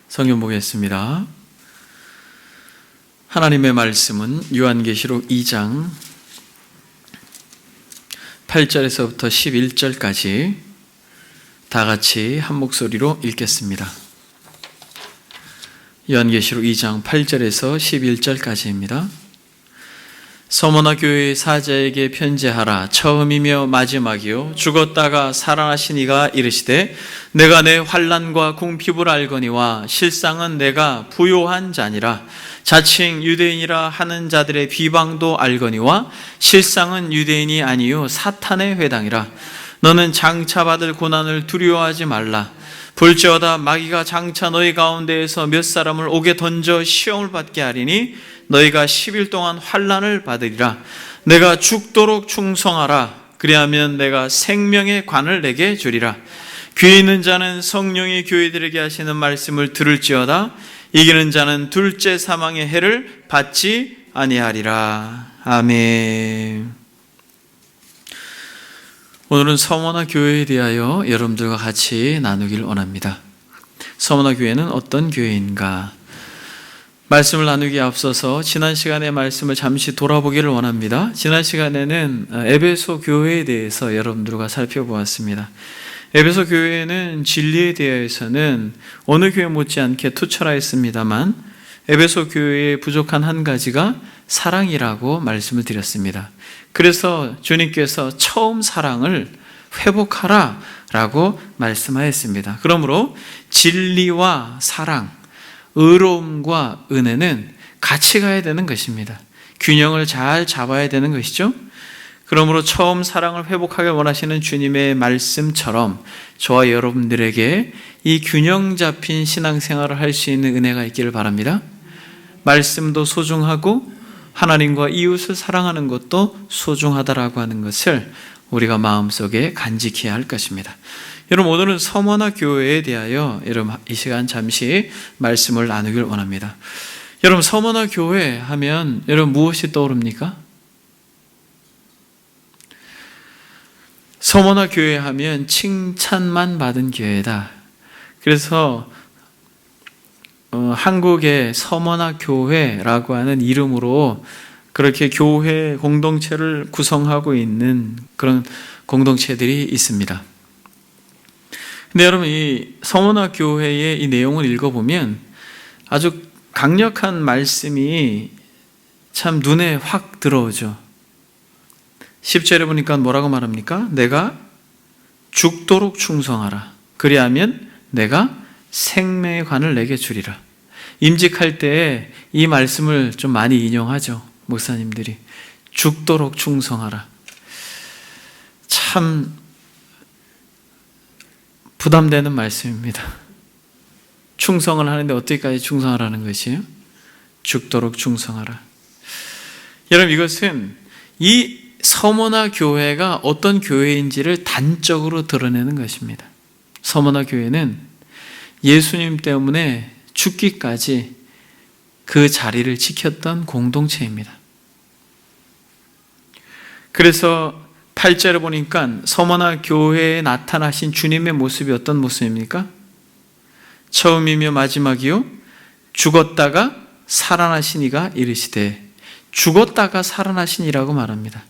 성경 보겠습니다. 하나님의 말씀은 요한계시록 2장 8절에서부터 11절까지 다 같이 한 목소리로 읽겠습니다. 요한계시록 2장 8절에서 11절까지입니다. 서머나 교회의 사자에게 편지하라. 처음이며 마지막이요 죽었다가 살아나신 이가 이르시되 내가 내 환난과 궁핍을 알거니와 실상은 내가 부요한 자니라. 자칭 유대인이라 하는 자들의 비방도 알거니와 실상은 유대인이 아니요 사탄의 회당이라. 너는 장차 받을 고난을 두려워하지 말라. 볼지어다 마귀가 장차 너희 가운데에서 몇 사람을 옥에 던져 시험을 받게 하리니 너희가 10일 동안 환난을 받으리라. 내가 죽도록 충성하라. 그리하면 내가 생명의 관을 내게 주리라. 귀 있는 자는 성령이 교회들에게 하시는 말씀을 들을지어다. 이기는 자는 둘째 사망의 해를 받지 아니하리라. 아멘. 오늘은 서머나 교회에 대하여 여러분들과 같이 나누길 원합니다. 서머나 교회는 어떤 교회인가? 말씀을 나누기에 앞서서 지난 시간의 말씀을 잠시 돌아보기를 원합니다. 지난 시간에는 에베소 교회에 대해서 여러분들과 살펴보았습니다. 에베소 교회는 진리에 대해서는 어느 교회 못지않게 투철하였습니다만 에베소 교회의 부족한 한 가지가 사랑이라고 말씀을 드렸습니다. 그래서 주님께서 처음 사랑을 회복하라 라고 말씀하였습니다. 그러므로 진리와 사랑, 의로움과 은혜는 같이 가야 되는 것입니다. 균형을 잘 잡아야 되는 것이죠. 그러므로 처음 사랑을 회복하길 원하시는 주님의 말씀처럼 저와 여러분들에게 이 균형 잡힌 신앙생활을 할 수 있는 은혜가 있기를 바랍니다. 말씀도 소중하고 하나님과 이웃을 사랑하는 것도 소중하다라고 하는 것을 우리가 마음속에 간직해야 할 것입니다. 여러분, 오늘은 서머나 교회에 대하여 여러분 이 시간 잠시 말씀을 나누길 원합니다. 여러분, 서머나 교회 하면 여러분 무엇이 떠오릅니까? 서머나 교회 하면 칭찬만 받은 교회다. 그래서 한국의 서머나 교회라고 하는 이름으로 그렇게 교회 공동체를 구성하고 있는 그런 공동체들이 있습니다. 근데 여러분, 이 서머나 교회의 이 내용을 읽어보면 아주 강력한 말씀이 참 눈에 확 들어오죠. 10절에 보니까 뭐라고 말합니까? 내가 죽도록 충성하라. 그리하면 내가 생명의 관을 내게 주리라. 임직할 때 이 말씀을 좀 많이 인용하죠. 목사님들이. 죽도록 충성하라. 참 부담되는 말씀입니다. 충성을 하는데 어떻게까지 충성하라는 것이에요? 죽도록 충성하라. 여러분, 이것은 이 서머나 교회가 어떤 교회인지를 단적으로 드러내는 것입니다. 서머나 교회는 예수님 때문에 죽기까지 그 자리를 지켰던 공동체입니다. 그래서 8절에 보니까 서머나 교회에 나타나신 주님의 모습이 어떤 모습입니까? 처음이며 마지막이요 죽었다가 살아나신 이가 이르시되, 죽었다가 살아나신 이라고 말합니다.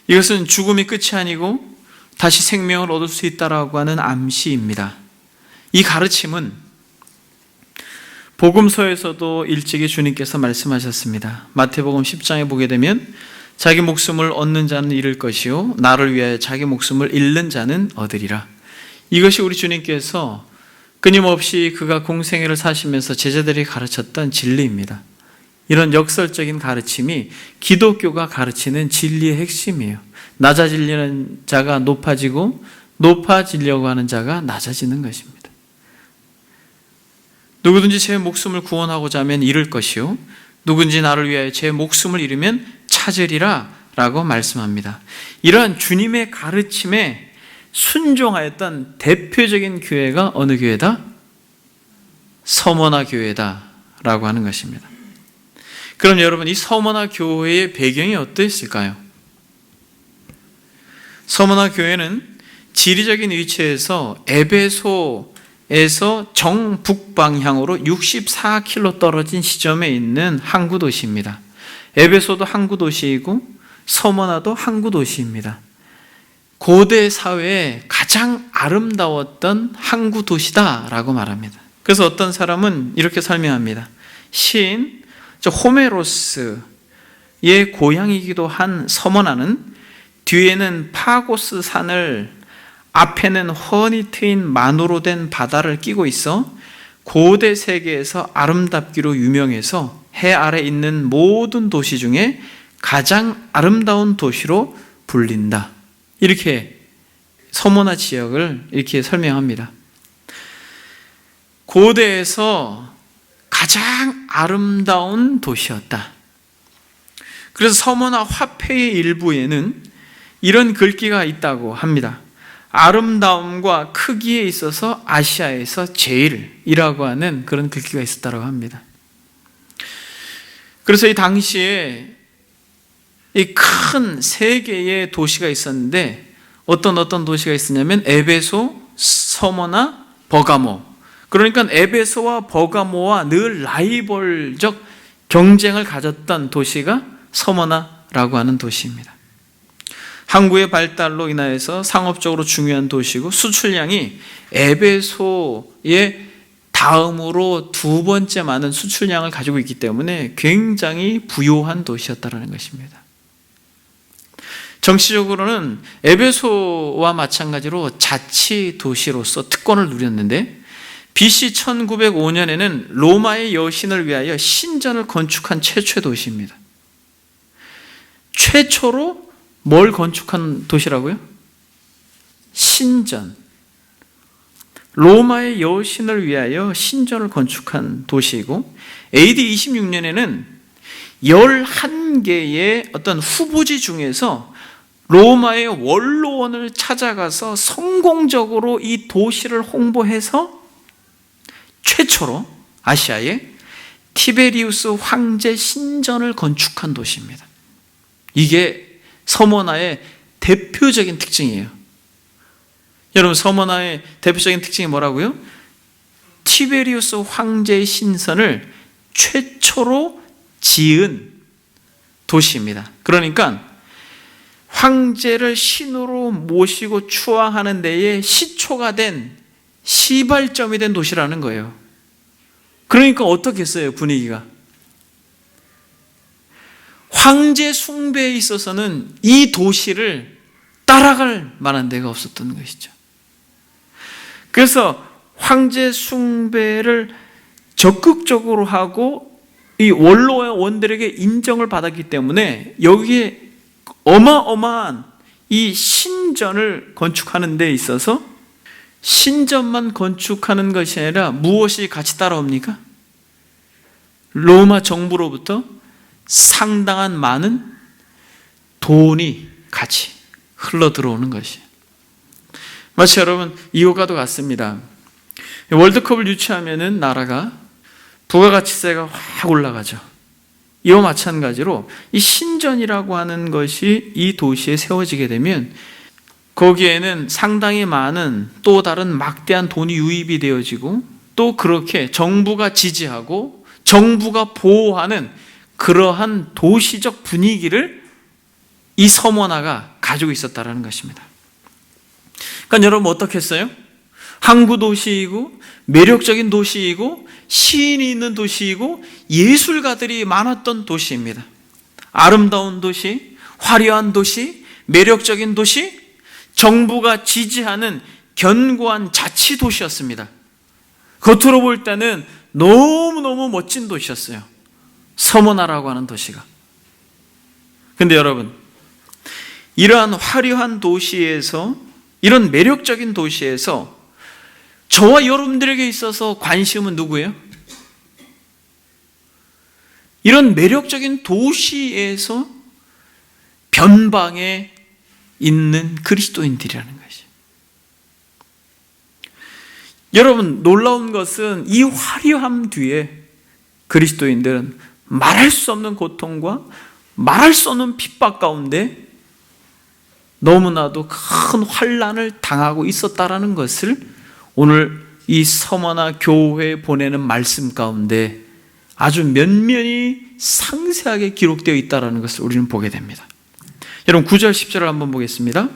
이것은 죽음이 끝이 아니고 다시 생명을 얻을 수 있다라고 하는 암시입니다. 이 가르침은 복음서에서도 일찍이 주님께서 말씀하셨습니다. 마태복음 10장에 보게 되면 자기 목숨을 얻는 자는 잃을 것이요 나를 위하여 자기 목숨을 잃는 자는 얻으리라. 이것이 우리 주님께서 끊임없이 그가 공생애를 사시면서 제자들이 가르쳤던 진리입니다. 이런 역설적인 가르침이 기독교가 가르치는 진리의 핵심이에요. 낮아지려는 자가 높아지고 높아지려고 하는 자가 낮아지는 것입니다. 누구든지 제 목숨을 구원하고자 하면 잃을 것이요 누군지 나를 위하여 제 목숨을 잃으면 찾으리라 라고 말씀합니다. 이러한 주님의 가르침에 순종하였던 대표적인 교회가 어느 교회다? 서머나 교회다 라고 하는 것입니다. 그럼 여러분, 이 서머나 교회의 배경이 어떠했을까요? 서머나 교회는 지리적인 위치에서 에베소에서 정북방향으로 64km 떨어진 지점에 있는 항구 도시입니다. 에베소도 항구 도시이고 서머나도 항구 도시입니다. 고대 사회에 가장 아름다웠던 항구 도시다라고 말합니다. 그래서 어떤 사람은 이렇게 설명합니다. 시인 호메로스의 고향이기도 한 서머나는 뒤에는 파고스 산을, 앞에는 훤히 트인 만으로 된 바다를 끼고 있어 고대 세계에서 아름답기로 유명해서 해 아래 있는 모든 도시 중에 가장 아름다운 도시로 불린다. 이렇게 서머나 지역을 이렇게 설명합니다. 고대에서 가장 아름다운 도시였다. 그래서 서머나 화폐의 일부에는 이런 글귀가 있다고 합니다. 아름다움과 크기에 있어서 아시아에서 제일이라고 하는 그런 글귀가 있었다고 합니다. 그래서 이 당시에 이 큰 세 개의 도시가 있었는데 어떤 도시가 있었냐면 에베소, 서머나, 버가모. 그러니까 에베소와 버가모와 늘 라이벌적 경쟁을 가졌던 도시가 서머나라고 하는 도시입니다. 항구의 발달로 인하여서 상업적으로 중요한 도시고 수출량이 에베소의 다음으로 두 번째 많은 수출량을 가지고 있기 때문에 굉장히 부유한 도시였다는 것입니다. 정치적으로는 에베소와 마찬가지로 자치 도시로서 특권을 누렸는데 BC 1905년에는 로마의 여신을 위하여 신전을 건축한 최초의 도시입니다. 최초로 뭘 건축한 도시라고요? 신전. 로마의 여신을 위하여 신전을 건축한 도시이고 AD 26년에는 11개의 어떤 후보지 중에서 로마의 원로원을 찾아가서 성공적으로 이 도시를 홍보해서 최초로 아시아에 티베리우스 황제 신전을 건축한 도시입니다. 이게 서머나의 대표적인 특징이에요. 여러분, 서머나의 대표적인 특징이 뭐라고요? 티베리우스 황제의 신전을 최초로 지은 도시입니다. 그러니까 황제를 신으로 모시고 추앙하는 데에 시초가 된 시발점이 된 도시라는 거예요. 그러니까 어떻겠어요, 분위기가? 황제 숭배에 있어서는 이 도시를 따라갈 만한 데가 없었던 것이죠. 그래서 황제 숭배를 적극적으로 하고 이 원로원들에게 인정을 받았기 때문에 여기에 어마어마한 이 신전을 건축하는 데 있어서 신전만 건축하는 것이 아니라 무엇이 같이 따라옵니까? 로마 정부로부터 상당한 많은 돈이 같이 흘러 들어오는 것이에요. 마치 여러분 이것과도 같습니다. 월드컵을 유치하면은 나라가 부가가치세가 확 올라가죠. 이와 마찬가지로 이 신전이라고 하는 것이 이 도시에 세워지게 되면 거기에는 상당히 많은 또 다른 막대한 돈이 유입이 되어지고 또 그렇게 정부가 지지하고 정부가 보호하는 그러한 도시적 분위기를 이 서머나가 가지고 있었다는 것입니다. 그러니까 여러분 어떻겠어요? 항구 도시이고 매력적인 도시이고 시인이 있는 도시이고 예술가들이 많았던 도시입니다. 아름다운 도시, 화려한 도시, 매력적인 도시, 정부가 지지하는 견고한 자치 도시였습니다. 겉으로 볼 때는 너무너무 멋진 도시였어요. 서머나라고 하는 도시가. 근데 여러분, 이러한 화려한 도시에서, 이런 매력적인 도시에서 저와 여러분들에게 있어서 관심은 누구예요? 이런 매력적인 도시에서 변방에 있는 그리스도인들이라는 것이에요. 여러분, 놀라운 것은 이 화려함 뒤에 그리스도인들은 말할 수 없는 고통과 말할 수 없는 핍박 가운데 너무나도 큰 환난을 당하고 있었다라는 것을 오늘 이 서머나 교회에 보내는 말씀 가운데 아주 면면히 상세하게 기록되어 있다는 것을 우리는 보게 됩니다. 여러분 9절 10절을 한번 보겠습니다.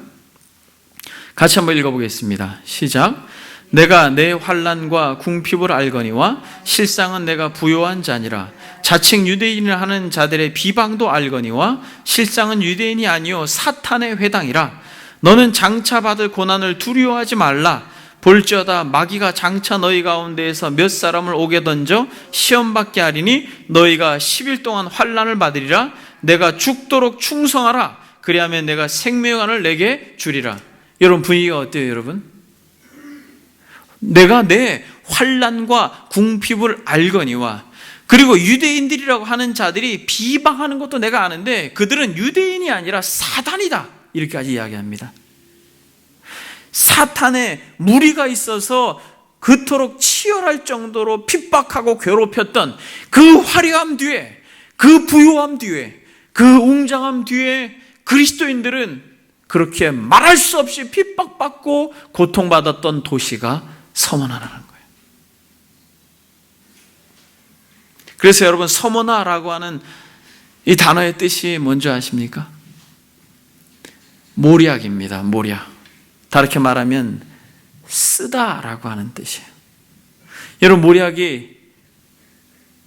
같이 한번 읽어보겠습니다. 시작. 내가 내 환난과 궁핍을 알거니와 실상은 내가 부요한 자니라. 자칭 유대인을 하는 자들의 비방도 알거니와 실상은 유대인이 아니요 사탄의 회당이라. 너는 장차 받을 고난을 두려워하지 말라. 볼지어다 마귀가 장차 너희 가운데에서 몇 사람을 옥에 던져 시험받게 하리니 너희가 10일 동안 환난을 받으리라. 내가 죽도록 충성하라. 그리하면 내가 생명을 내게 주리라. 여러분 분위기가 어때요, 여러분? 내가 내 환난과 궁핍을 알거니와, 그리고 유대인들이라고 하는 자들이 비방하는 것도 내가 아는데 그들은 유대인이 아니라 사단이다, 이렇게까지 이야기합니다. 사탄의 무리가 있어서 그토록 치열할 정도로 핍박하고 괴롭혔던 그 화려함 뒤에, 그 부유함 뒤에, 그 웅장함 뒤에 그리스도인들은 그렇게 말할 수 없이 핍박받고 고통받았던 도시가 서머나라는 거예요. 그래서 여러분 서머나라고 하는 이 단어의 뜻이 뭔지 아십니까? 모략입니다. 모략. 다르게 말하면 쓰다라고 하는 뜻이에요. 여러분 모략이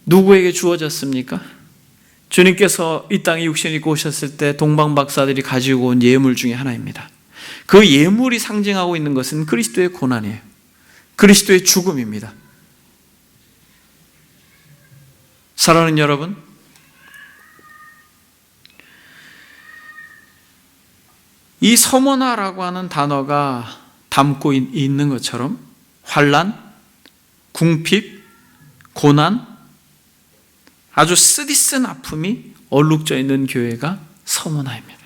누구에게 주어졌습니까? 주님께서 이 땅에 육신을 입고 오셨을 때 동방박사들이 가지고 온 예물 중에 하나입니다. 그 예물이 상징하고 있는 것은 그리스도의 고난이에요. 그리스도의 죽음입니다. 사랑하는 여러분, 이 서머나라고 하는 단어가 담고 있는 것처럼 환난, 궁핍, 고난, 아주 쓰디쓴 아픔이 얼룩져 있는 교회가 서머나입니다.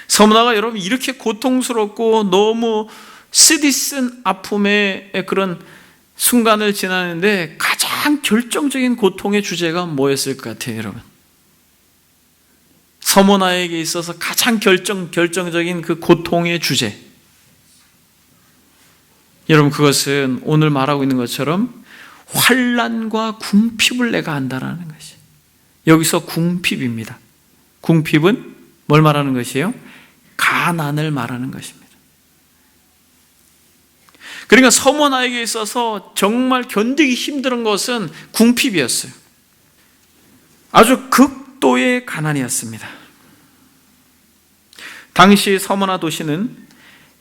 서머나가 여러분 이렇게 고통스럽고 너무 쓰디쓴 아픔의 그런 순간을 지나는데 가장 결정적인 고통의 주제가 뭐였을 것 같아요, 여러분? 서머나에게 있어서 가장 결정적인 그 고통의 주제, 여러분 그것은 오늘 말하고 있는 것처럼 환난과 궁핍을 내가 안다라는 것이, 여기서 궁핍입니다. 궁핍은 뭘 말하는 것이에요? 가난을 말하는 것입니다. 그러니까 서머나에게 있어서 정말 견디기 힘든 것은 궁핍이었어요. 아주 극도의 가난이었습니다. 당시 서머나 도시는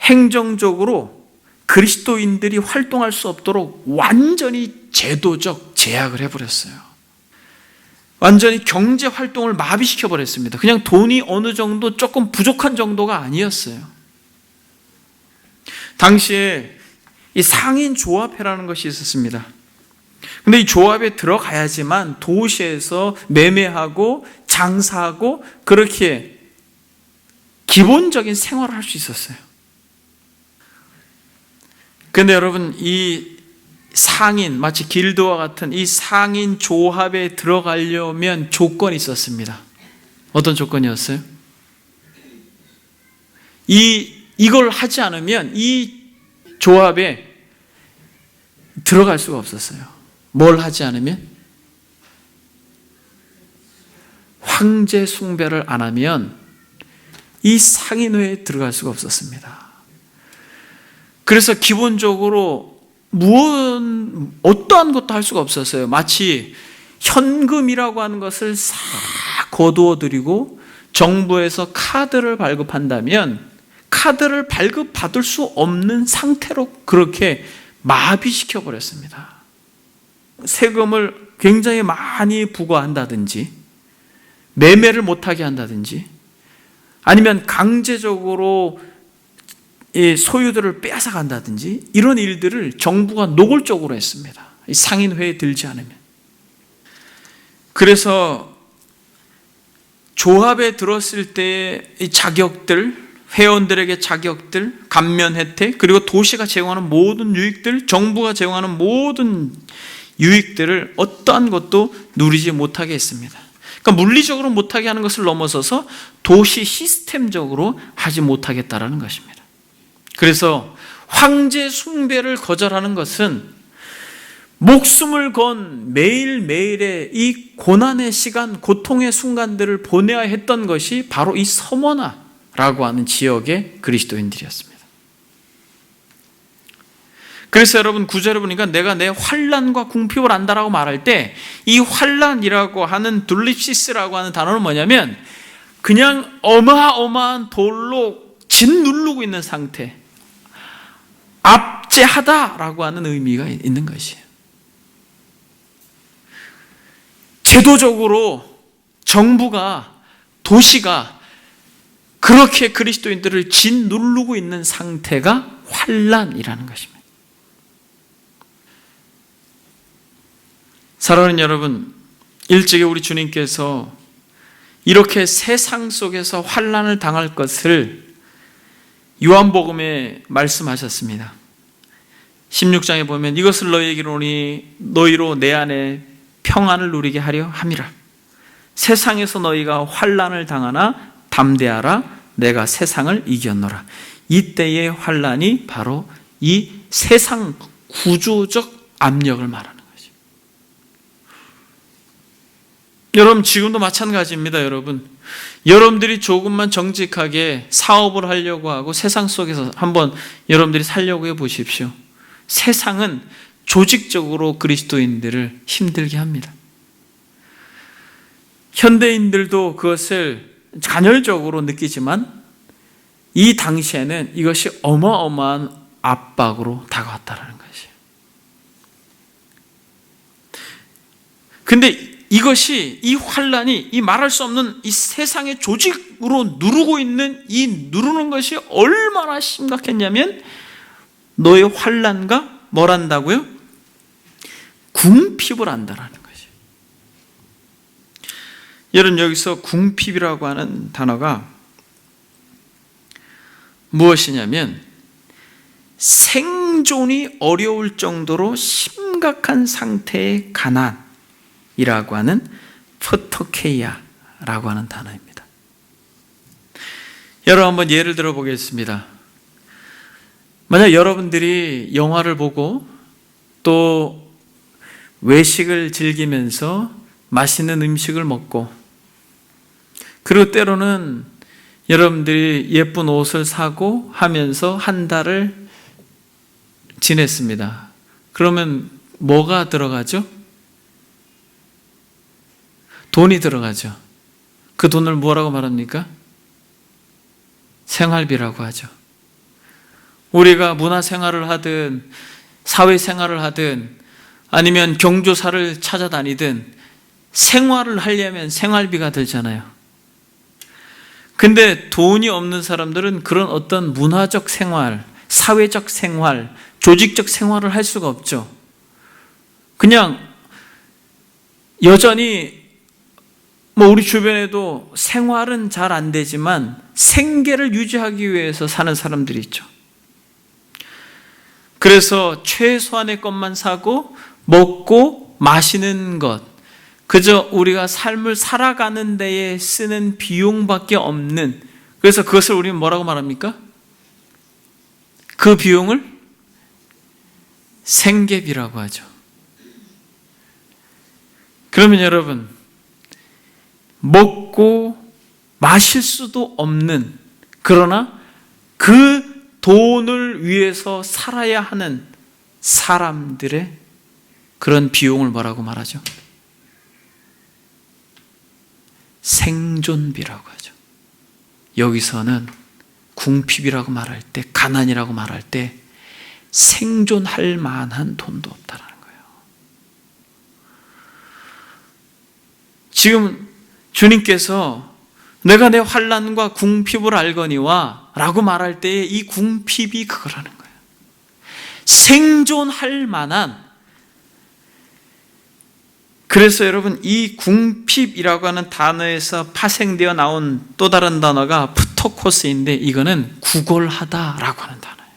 행정적으로 그리스도인들이 활동할 수 없도록 완전히 제도적 제약을 해버렸어요. 완전히 경제 활동을 마비시켜 버렸습니다. 그냥 돈이 어느 정도 조금 부족한 정도가 아니었어요. 당시에 이 상인 조합회라는 것이 있었습니다. 근데 이 조합에 들어가야지만 도시에서 매매하고 장사하고 그렇게 기본적인 생활을 할 수 있었어요. 근데 여러분 이 상인, 마치 길드와 같은 이 상인 조합에 들어가려면 조건이 있었습니다. 어떤 조건이었어요? 이걸 하지 않으면 이 조합에 들어갈 수가 없었어요. 뭘 하지 않으면? 황제 숭배를 안 하면 이 상인회에 들어갈 수가 없었습니다. 그래서 기본적으로 어떠한 것도 할 수가 없었어요. 마치 현금이라고 하는 것을 싹 거두어 드리고 정부에서 카드를 발급한다면 카드를 발급받을 수 없는 상태로 그렇게 마비시켜 버렸습니다. 세금을 굉장히 많이 부과한다든지 매매를 못하게 한다든지 아니면 강제적으로 이 소유들을 빼앗아간다든지 이런 일들을 정부가 노골적으로 했습니다. 이 상인회에 들지 않으면. 그래서 조합에 들었을 때의 이 자격들, 회원들에게 자격들, 감면 혜택, 그리고 도시가 제공하는 모든 유익들, 정부가 제공하는 모든 유익들을 어떠한 것도 누리지 못하게 했습니다. 그러니까 물리적으로 못하게 하는 것을 넘어서서 도시 시스템적으로 하지 못하겠다라는 것입니다. 그래서 황제 숭배를 거절하는 것은 목숨을 건 매일매일의 이 고난의 시간, 고통의 순간들을 보내야 했던 것이 바로 이 서머나라고 하는 지역의 그리스도인들이었습니다. 그래서 여러분 9절에 보니까 내가 내 환난과 궁핍을 안다라고 말할 때 이 환난이라고 하는 둘립시스라고 하는 단어는 뭐냐면 그냥 어마어마한 돌로 짓누르고 있는 상태, 압제하다라고 하는 의미가 있는 것이에요. 제도적으로 정부가, 도시가 그렇게 그리스도인들을 짓누르고 있는 상태가 환난이라는 것입니다. 사랑하는 여러분, 일찍이 우리 주님께서 이렇게 세상 속에서 환난을 당할 것을 요한복음에 말씀하셨습니다. 16장에 보면 이것을 너희에게 이르노니 너희로 내 안에 평안을 누리게 하려 함이라. 세상에서 너희가 환난을 당하나 담대하라. 내가 세상을 이겼노라. 이때의 환난이 바로 이 세상 구조적 압력을 말하는 거죠. 여러분 지금도 마찬가지입니다. 여러분들이 조금만 정직하게 사업을 하려고 하고 세상 속에서 한번 여러분들이 살려고 해보십시오. 세상은 조직적으로 그리스도인들을 힘들게 합니다. 현대인들도 그것을 간헐적으로 느끼지만 이 당시에는 이것이 어마어마한 압박으로 다가왔다는 것이에요. 근데 이것이, 이 환난이, 이 말할 수 없는 이 세상의 조직으로 누르고 있는 이 누르는 것이 얼마나 심각했냐면 너의 환난과 뭘 한다고요? 궁핍을 한다라는 것이에요. 여러분 여기서 궁핍이라고 하는 단어가 무엇이냐면 생존이 어려울 정도로 심각한 상태의 가난이라고 하는 포토케이아라고 하는 단어입니다. 여러분 한번 예를 들어 보겠습니다. 만약 여러분들이 영화를 보고 또 외식을 즐기면서 맛있는 음식을 먹고 그리고 때로는 여러분들이 예쁜 옷을 사고 하면서 한 달을 지냈습니다. 그러면 뭐가 들어가죠? 돈이 들어가죠. 그 돈을 뭐라고 말합니까? 생활비라고 하죠. 우리가 문화생활을 하든 사회생활을 하든 아니면 경조사를 찾아다니든 생활을 하려면 생활비가 들잖아요. 근데 돈이 없는 사람들은 그런 어떤 문화적 생활, 사회적 생활, 조직적 생활을 할 수가 없죠. 그냥 여전히 우리 주변에도 생활은 잘 안 되지만 생계를 유지하기 위해서 사는 사람들이 있죠. 그래서 최소한의 것만 사고 먹고 마시는 것, 그저 우리가 삶을 살아가는 데에 쓰는 비용밖에 없는, 그래서 그것을 우리는 뭐라고 말합니까? 그 비용을 생계비라고 하죠. 그러면 여러분, 먹고 마실 수도 없는, 그러나 그 돈을 위해서 살아야 하는 사람들의 그런 비용을 뭐라고 말하죠? 생존비라고 하죠. 여기서는 궁핍이라고 말할 때, 가난이라고 말할 때 생존할 만한 돈도 없다라는 거예요. 지금 주님께서 내가 내 환난과 궁핍을 알거니와 라고 말할 때에 이 궁핍이 그거라는 거예요. 생존할 만한. 그래서 여러분 이 궁핍이라고 하는 단어에서 파생되어 나온 또 다른 단어가 프토코스인데 이거는 구걸하다라고 하는 단어예요.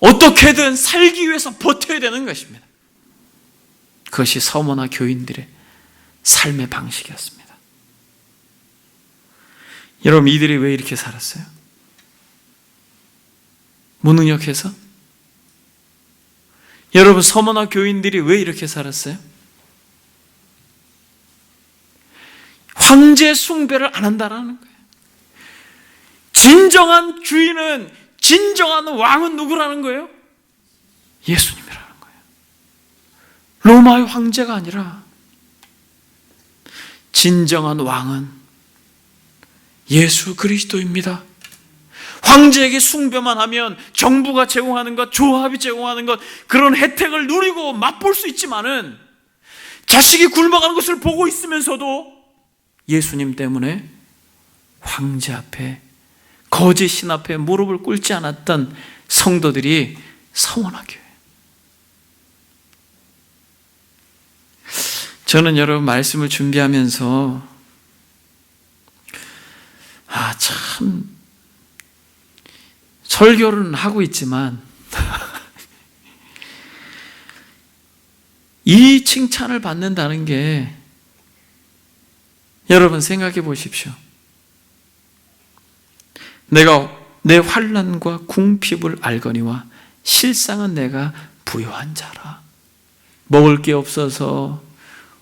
어떻게든 살기 위해서 버텨야 되는 것입니다. 그것이 서머나 교인들의 삶의 방식이었습니다. 여러분, 이들이 왜 이렇게 살았어요? 무능력해서? 여러분, 서머나 교인들이 왜 이렇게 살았어요? 황제 숭배를 안 한다라는 거예요. 진정한 주인은, 진정한 왕은 누구라는 거예요? 예수님이라는 거예요. 로마의 황제가 아니라 진정한 왕은 예수 그리스도입니다. 황제에게 숭배만 하면 정부가 제공하는 것, 조합이 제공하는 것, 그런 혜택을 누리고 맛볼 수 있지만은 자식이 굶어가는 것을 보고 있으면서도 예수님 때문에 황제 앞에, 거짓 신 앞에 무릎을 꿇지 않았던 성도들이 서머나 교회. 저는 여러분 말씀을 준비하면서 참 설교는 하고 있지만 이 칭찬을 받는다는 게, 여러분 생각해 보십시오. 내가 내 환난과 궁핍을 알거니와 실상은 내가 부요한 자라. 먹을 게 없어서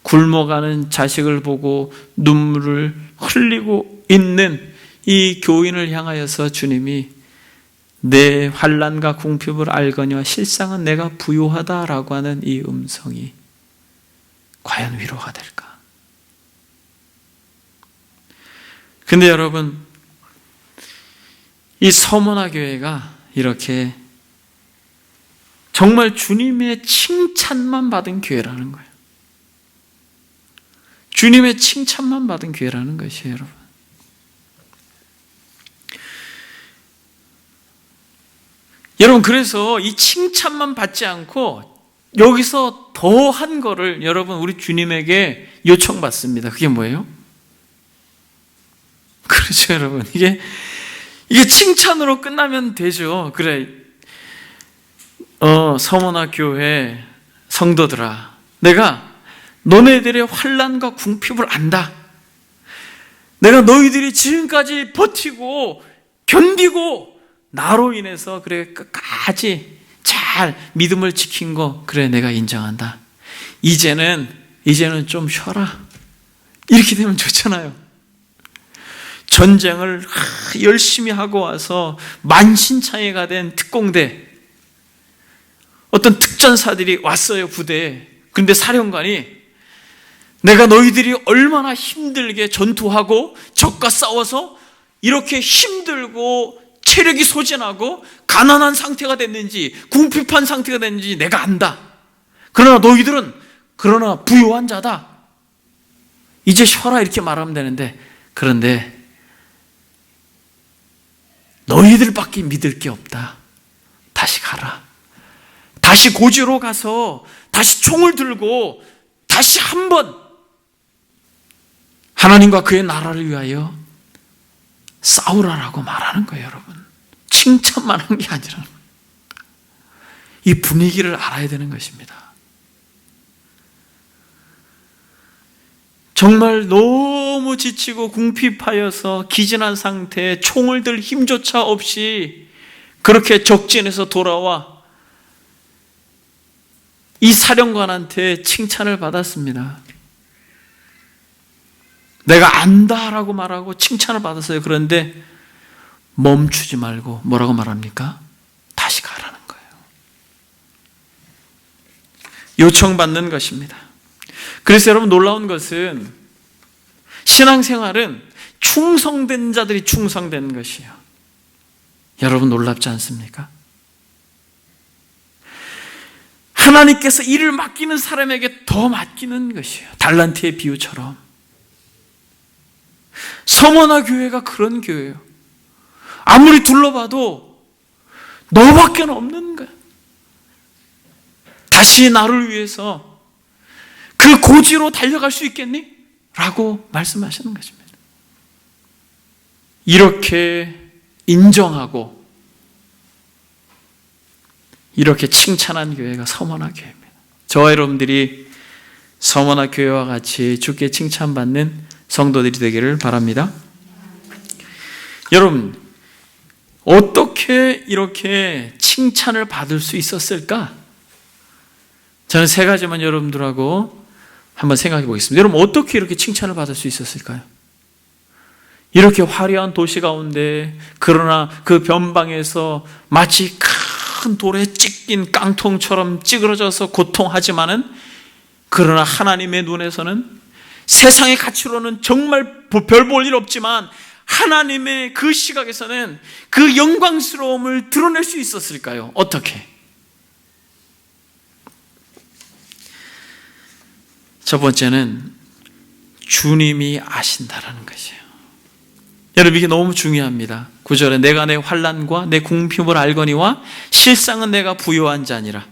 굶어가는 자식을 보고 눈물을 흘리고 있는 이 교인을 향하여서 주님이 내 환난과 궁핍을 알거니와 실상은 내가 부요하다라고 하는 이 음성이 과연 위로가 될까? 근데 여러분, 이 서머나 교회가 이렇게 정말 주님의 칭찬만 받은 교회라는 거예요. 주님의 칭찬만 받은 교회라는 것이에요, 여러분. 여러분, 그래서 이 칭찬만 받지 않고 여기서 더한 거를 여러분, 우리 주님에게 요청받습니다. 그게 뭐예요? 그렇죠, 여러분. 이게 칭찬으로 끝나면 되죠. 그래, 서머나 교회 성도들아, 내가 너네들의 환난과 궁핍을 안다. 내가 너희들이 지금까지 버티고 견디고 나로 인해서 그래 끝까지 잘 믿음을 지킨 거, 그래 내가 인정한다. 이제는 좀 쉬어라. 이렇게 되면 좋잖아요. 전쟁을 열심히 하고 와서 만신창이가 된 특공대, 어떤 특전사들이 왔어요, 부대에. 근데 사령관이 내가 너희들이 얼마나 힘들게 전투하고 적과 싸워서 이렇게 힘들고 체력이 소진하고 가난한 상태가 됐는지, 궁핍한 상태가 됐는지 내가 안다. 그러나 너희들은 부요한 자다. 이제 쉬어라, 이렇게 말하면 되는데, 그런데 너희들밖에 믿을 게 없다. 다시 가라. 다시 고지로 가서 다시 총을 들고 다시 한번 하나님과 그의 나라를 위하여 싸우라라고 말하는 거예요, 여러분. 칭찬만 한 게 아니라 이 분위기를 알아야 되는 것입니다. 정말 너무 지치고 궁핍하여서 기진한 상태에 총을 들 힘조차 없이 그렇게 적진에서 돌아와 이 사령관한테 칭찬을 받았습니다. 내가 안다라고 말하고 칭찬을 받았어요. 그런데 멈추지 말고 뭐라고 말합니까? 다시 가라는 거예요. 요청받는 것입니다. 그래서 여러분, 놀라운 것은 신앙생활은 충성된 자들이 충성된 것이에요. 여러분, 놀랍지 않습니까? 하나님께서 일을 맡기는 사람에게 더 맡기는 것이에요. 달란트의 비유처럼. 서머나 교회가 그런 교회예요. 아무리 둘러봐도 너밖에 없는 거야. 다시 나를 위해서 그 고지로 달려갈 수 있겠니? 라고 말씀하시는 것입니다. 이렇게 인정하고 이렇게 칭찬한 교회가 서머나 교회입니다. 저와 여러분들이 서머나 교회와 같이 주께 칭찬받는 성도들이 되기를 바랍니다. 여러분, 어떻게 이렇게 칭찬을 받을 수 있었을까? 저는 세 가지만 여러분들하고 한번 생각해 보겠습니다. 여러분, 어떻게 이렇게 칭찬을 받을 수 있었을까요? 이렇게 화려한 도시 가운데, 그러나 그 변방에서 마치 큰 돌에 찢긴 깡통처럼 찌그러져서 고통하지만은, 그러나 하나님의 눈에서는 세상의 가치로는 정말 별 볼 일 없지만 하나님의 그 시각에서는 그 영광스러움을 드러낼 수 있었을까요? 어떻게? 첫 번째는 주님이 아신다라는 것이에요. 여러분, 이게 너무 중요합니다. 9절에 내가 내 환난과 내 궁핍을 알거니와 실상은 내가 부요한 자니라.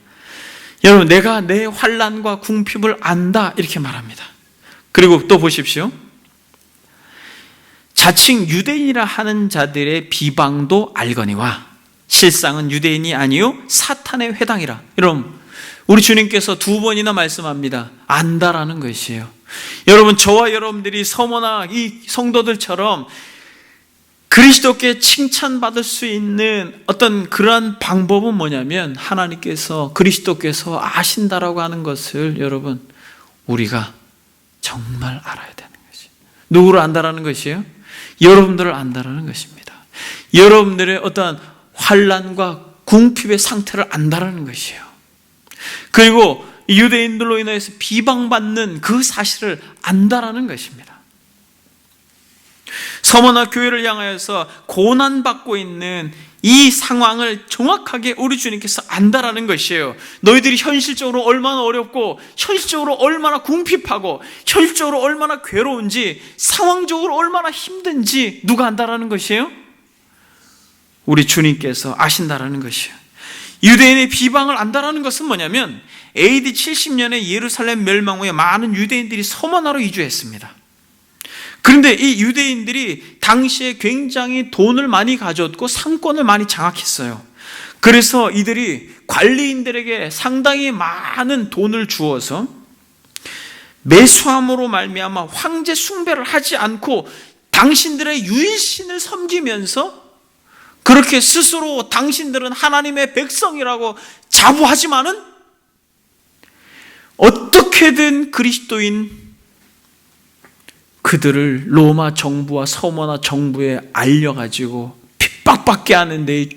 여러분, 내가 내 환난과 궁핍을 안다 이렇게 말합니다. 그리고 또 보십시오. 자칭 유대인이라 하는 자들의 비방도 알거니와 실상은 유대인이 아니요 사탄의 회당이라. 여러분, 우리 주님께서 두 번이나 말씀합니다. 안다라는 것이에요. 여러분, 저와 여러분들이 서머나 이 성도들처럼 그리스도께 칭찬받을 수 있는 어떤 그러한 방법은 뭐냐면, 하나님께서, 그리스도께서 아신다라고 하는 것을 여러분, 우리가 정말 알아야 되는 것이에요. 누구를 안다라는 것이에요? 여러분들을 안다라는 것입니다. 여러분들의 어떤 환난과 궁핍의 상태를 안다라는 것이에요. 그리고 유대인들로 인해서 비방받는 그 사실을 안다라는 것입니다. 서머나 교회를 향하여서 고난받고 있는 이 상황을 정확하게 우리 주님께서 안다라는 것이에요. 너희들이 현실적으로 얼마나 어렵고, 현실적으로 얼마나 궁핍하고, 현실적으로 얼마나 괴로운지, 상황적으로 얼마나 힘든지 누가 안다라는 것이에요? 우리 주님께서 아신다라는 것이에요. 유대인의 비방을 안다라는 것은 뭐냐면, AD 70년에 예루살렘 멸망 후에 많은 유대인들이 서머나로 이주했습니다. 그런데 이 유대인들이 당시에 굉장히 돈을 많이 가졌고 상권을 많이 장악했어요. 그래서 이들이 관리인들에게 상당히 많은 돈을 주어서 매수함으로 말미암아 황제 숭배를 하지 않고 당신들의 유일신을 섬기면서 그렇게 스스로 당신들은 하나님의 백성이라고 자부하지만은 어떻게든 그리스도인 그들을 로마 정부와 서머나 정부에 알려가지고 핍박받게 하는데 이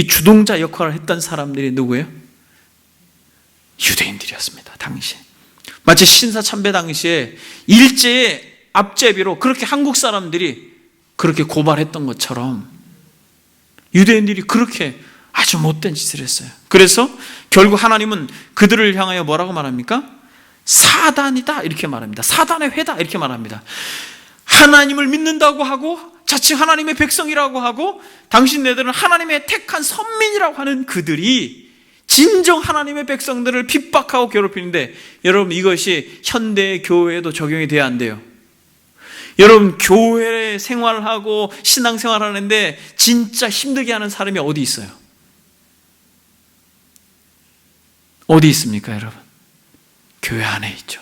주동자 역할을 했던 사람들이 누구예요? 유대인들이었습니다. 당시에. 마치 신사참배 당시에 일제의 앞제비로 그렇게 한국 사람들이 그렇게 고발했던 것처럼 유대인들이 그렇게 아주 못된 짓을 했어요. 그래서 결국 하나님은 그들을 향하여 뭐라고 말합니까? 사단이다 이렇게 말합니다. 사단의 회다 이렇게 말합니다. 하나님을 믿는다고 하고 자칭 하나님의 백성이라고 하고 당신네들은 하나님의 택한 선민이라고 하는 그들이 진정 하나님의 백성들을 핍박하고 괴롭히는데, 여러분, 이것이 현대 교회에도 적용이 돼야 안 돼요. 여러분, 교회 생활을 하고 신앙생활을 하는데 진짜 힘들게 하는 사람이 어디 있어요? 어디 있습니까, 여러분? 교회 안에 있죠.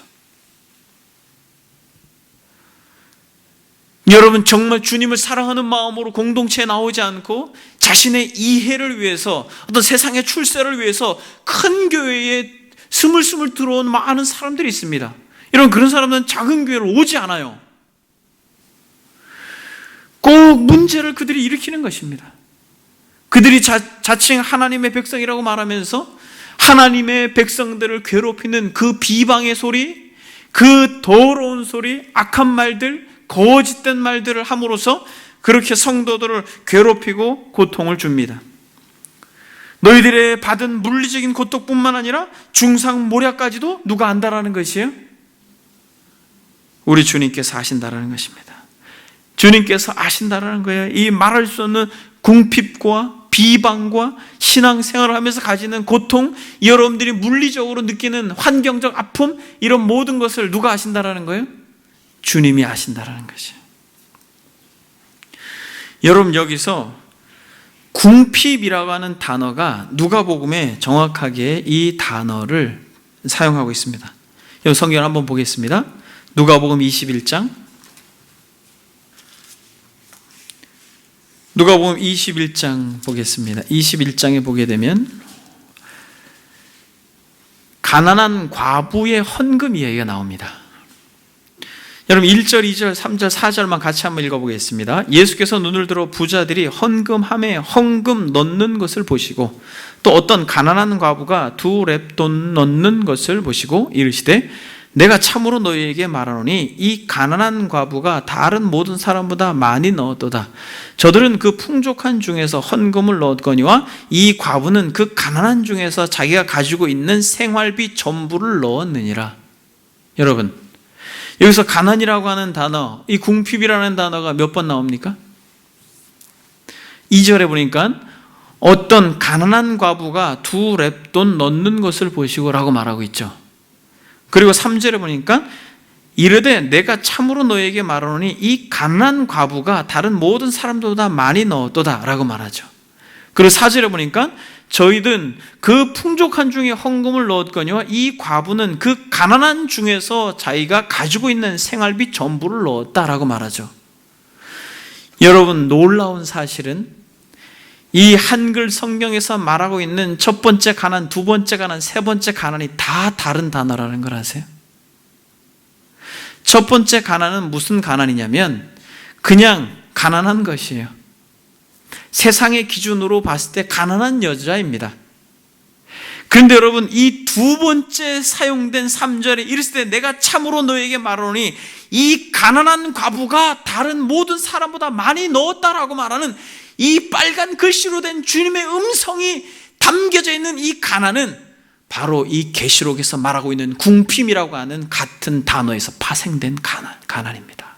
여러분, 정말 주님을 사랑하는 마음으로 공동체에 나오지 않고 자신의 이해를 위해서, 어떤 세상의 출세를 위해서 큰 교회에 스물스물 들어온 많은 사람들이 있습니다. 여러분, 그런 사람들은 작은 교회로 오지 않아요. 꼭 문제를 그들이 일으키는 것입니다. 그들이 자칭 하나님의 백성이라고 말하면서 하나님의 백성들을 괴롭히는 그 비방의 소리, 그 더러운 소리, 악한 말들, 거짓된 말들을 함으로써 그렇게 성도들을 괴롭히고 고통을 줍니다. 너희들의 받은 물리적인 고통뿐만 아니라 중상모략까지도 누가 안다라는 것이에요? 우리 주님께서 아신다라는 것입니다. 주님께서 아신다라는 거예요. 이 말할 수 없는 궁핍과 비방과 신앙생활을 하면서 가지는 고통, 여러분들이 물리적으로 느끼는 환경적 아픔, 이런 모든 것을 누가 아신다라는 거예요? 주님이 아신다라는 것이에요. 여러분, 여기서 궁핍이라고 하는 단어가 누가복음에 정확하게 이 단어를 사용하고 있습니다. 여기 성경을 한번 보겠습니다. 누가복음 21장. 누가복음 21장 보겠습니다. 21장에 보게 되면 가난한 과부의 헌금 이야기가 나옵니다. 여러분 1절, 2절, 3절, 4절만 같이 한번 읽어보겠습니다. 예수께서 눈을 들어 부자들이 헌금함에 헌금 넣는 것을 보시고 또 어떤 가난한 과부가 2렙돈 넣는 것을 보시고 이르시되 내가 참으로 너희에게 말하노니 이 가난한 과부가 다른 모든 사람보다 많이 넣었도다. 저들은 그 풍족한 중에서 헌금을 넣었거니와 이 과부는 그 가난한 중에서 자기가 가지고 있는 생활비 전부를 넣었느니라. 여러분, 여기서 가난이라고 하는 단어, 이 궁핍이라는 단어가 몇 번 나옵니까? 2절에 보니까 어떤 가난한 과부가 2렙돈 넣는 것을 보시고 라고 말하고 있죠. 그리고 3절에 보니까 이르되 내가 참으로 너에게 말하노니 이 가난한 과부가 다른 모든 사람들보다 많이 넣었도다 라고 말하죠. 그리고 4절에 보니까 저희는 그 풍족한 중에 헌금을 넣었거니와 이 과부는 그 가난한 중에서 자기가 가지고 있는 생활비 전부를 넣었다라고 말하죠. 여러분, 놀라운 사실은 이 한글 성경에서 말하고 있는 첫 번째 가난, 두 번째 가난, 세 번째 가난이 다 다른 단어라는 걸 아세요? 첫 번째 가난은 무슨 가난이냐면 그냥 가난한 것이에요. 세상의 기준으로 봤을 때 가난한 여자입니다. 그런데 여러분, 이 두 번째 사용된 3절에 이르시되 내가 참으로 너에게 말하노니 이 가난한 과부가 다른 모든 사람보다 많이 넣었다라고 말하는 이 빨간 글씨로 된 주님의 음성이 담겨져 있는 이 가난은 바로 이 계시록에서 말하고 있는 궁핍이라고 하는 같은 단어에서 파생된 가난입니다.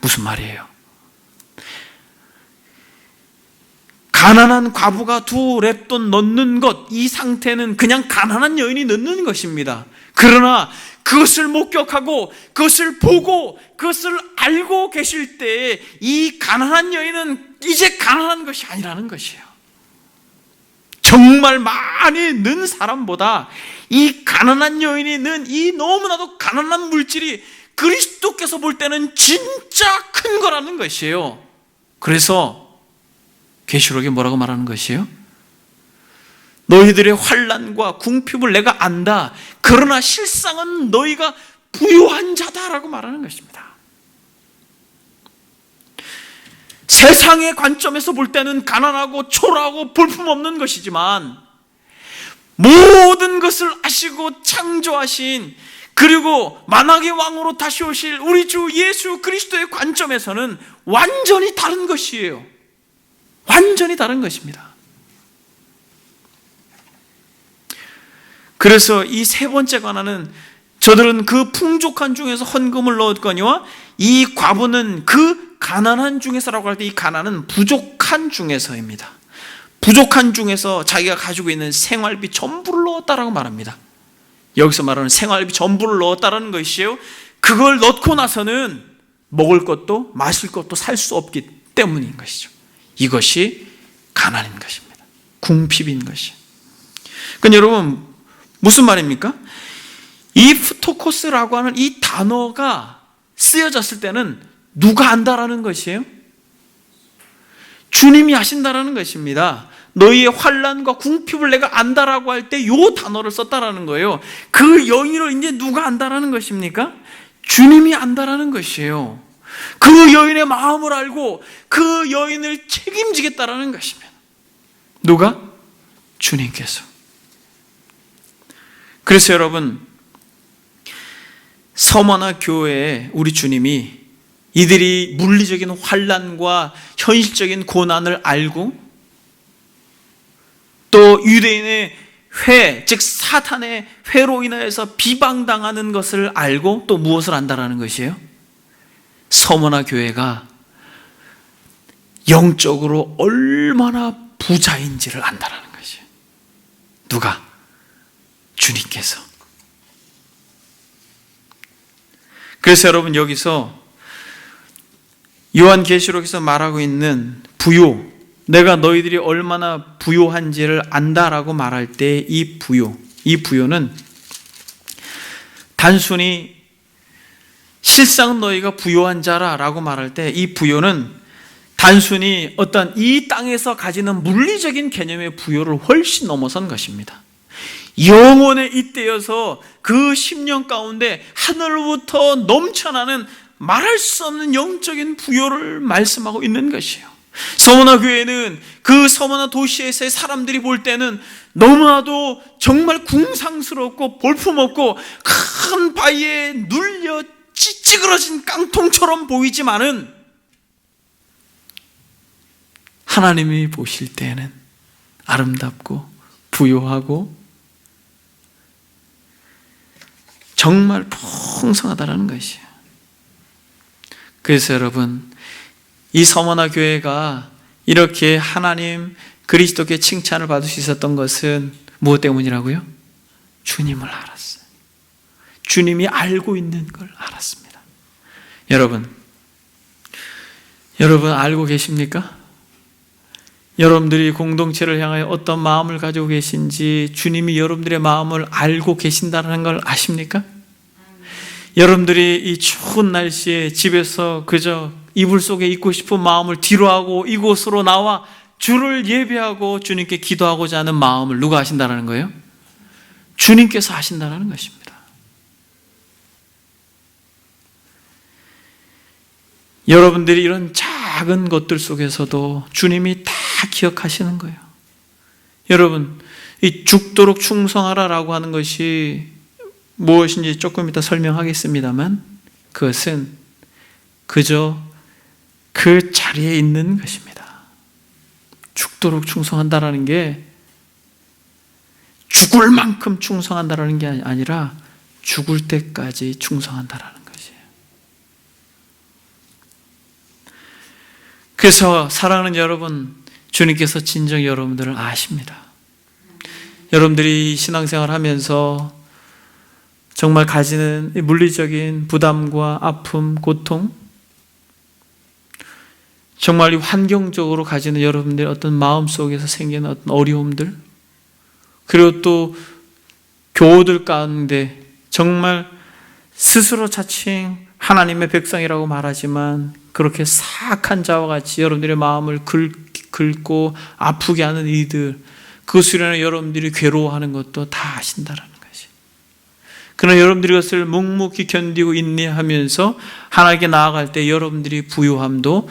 무슨 말이에요? 가난한 과부가 2렙돈 넣는 것, 이 상태는 그냥 가난한 여인이 넣는 것입니다. 그러나 그것을 목격하고 그것을 보고 그것을 알고 계실 때 이 가난한 여인은 이제 가난한 것이 아니라는 것이에요. 정말 많이 는 사람보다 이 가난한 여인이 는 이 너무나도 가난한 물질이 그리스도께서 볼 때는 진짜 큰 거라는 것이에요. 그래서 계시록에 뭐라고 말하는 것이에요? 너희들의 환난과 궁핍을 내가 안다. 그러나 실상은 너희가 부유한 자다라고 말하는 것입니다. 세상의 관점에서 볼 때는 가난하고 초라하고 볼품없는 것이지만 모든 것을 아시고 창조하신, 그리고 만왕의 왕으로 다시 오실 우리 주 예수 그리스도의 관점에서는 완전히 다른 것이에요. 완전히 다른 것입니다. 그래서 이 세 번째 가난은 저들은 그 풍족한 중에서 헌금을 넣었거니와 이 과부는 그 가난한 중에서라고 할 때 이 가난은 부족한 중에서입니다. 부족한 중에서 자기가 가지고 있는 생활비 전부를 넣었다라고 말합니다. 여기서 말하는 생활비 전부를 넣었다라는 것이에요. 그걸 넣고 나서는 먹을 것도 마실 것도 살 수 없기 때문인 것이죠. 이것이 가난인 것입니다. 궁핍인 것이. 그러니까 여러분, 무슨 말입니까? 이 프토코스라고 하는 이 단어가 쓰여졌을 때는 누가 안다라는 것이에요? 주님이 하신다라는 것입니다. 너희의 환난과 궁핍을 내가 안다라고 할 때 이 단어를 썼다라는 거예요. 그 여인을 이제 누가 안다라는 것입니까? 주님이 안다라는 것이에요. 그 여인의 마음을 알고 그 여인을 책임지겠다라는 것입니다. 누가? 주님께서. 그래서 여러분, 서머나 교회에 우리 주님이 이들이 물리적인 환난과 현실적인 고난을 알고 또 유대인의 회, 즉 사탄의 회로 인하여서 비방당하는 것을 알고 또 무엇을 안다라는 것이에요? 서머나 교회가 영적으로 얼마나 부자인지를 안다라는 것이에요. 누가? 주님께서. 그래서 여러분, 여기서 요한계시록에서 말하고 있는 부요, 내가 너희들이 얼마나 부요한지를 안다라고 말할 때 이 부요는 단순히 실상 너희가 부요한 자라라고 말할 때 이 부요는 단순히 어떤 이 땅에서 가지는 물리적인 개념의 부요를 훨씬 넘어선 것입니다. 영원에 잇대어서 그 10년 가운데 하늘로부터 넘쳐나는 말할 수 없는 영적인 부요를 말씀하고 있는 것이에요. 서머나 교회는 그 서머나 도시에서의 사람들이 볼 때는 너무나도 정말 궁상스럽고 볼품없고 큰 바위에 눌려 찌그러진 깡통처럼 보이지만은 하나님이 보실 때에는 아름답고 부요하고 정말 풍성하다라는 것이에요. 그래서 여러분, 이 서머나 교회가 이렇게 하나님 그리스도께 칭찬을 받을 수 있었던 것은 무엇 때문이라고요? 주님을 알았어요. 주님이 알고 있는 걸 알았습니다. 여러분 알고 계십니까? 여러분들이 공동체를 향하여 어떤 마음을 가지고 계신지 주님이 여러분들의 마음을 알고 계신다는 걸 아십니까? 여러분들이 이 추운 날씨에 집에서 그저 이불 속에 있고 싶은 마음을 뒤로하고 이곳으로 나와 주를 예배하고 주님께 기도하고자 하는 마음을 누가 아신다는 거예요? 주님께서 아신다는 것입니다. 여러분들이 이런 작은 것들 속에서도 주님이 다 기억하시는 거예요. 여러분, 이 죽도록 충성하라라고 하는 것이 무엇인지 조금 이따 설명하겠습니다만 그것은 그저 그 자리에 있는 것입니다. 죽도록 충성한다라는 게 죽을 만큼 충성한다라는 게 아니라 죽을 때까지 충성한다라는 것이에요. 그래서 사랑하는 여러분, 주님께서 진정 여러분들을 아십니다. 여러분들이 신앙생활 하면서 정말 가지는 물리적인 부담과 아픔, 고통, 정말 이 환경적으로 가지는 여러분들의 어떤 마음속에서 생기는 어떤 어려움들, 그리고 또 교우들 가운데 정말 스스로 자칭 하나님의 백성이라고 말하지만 그렇게 사악한 자와 같이 여러분들의 마음을 긁고 아프게 하는 이들, 그것으로 인해 여러분들이 괴로워하는 것도 다 아신다라는 것이. 그러나 여러분들이 그것을 묵묵히 견디고 인내하면서 하나님께 나아갈 때 여러분들이 부요함도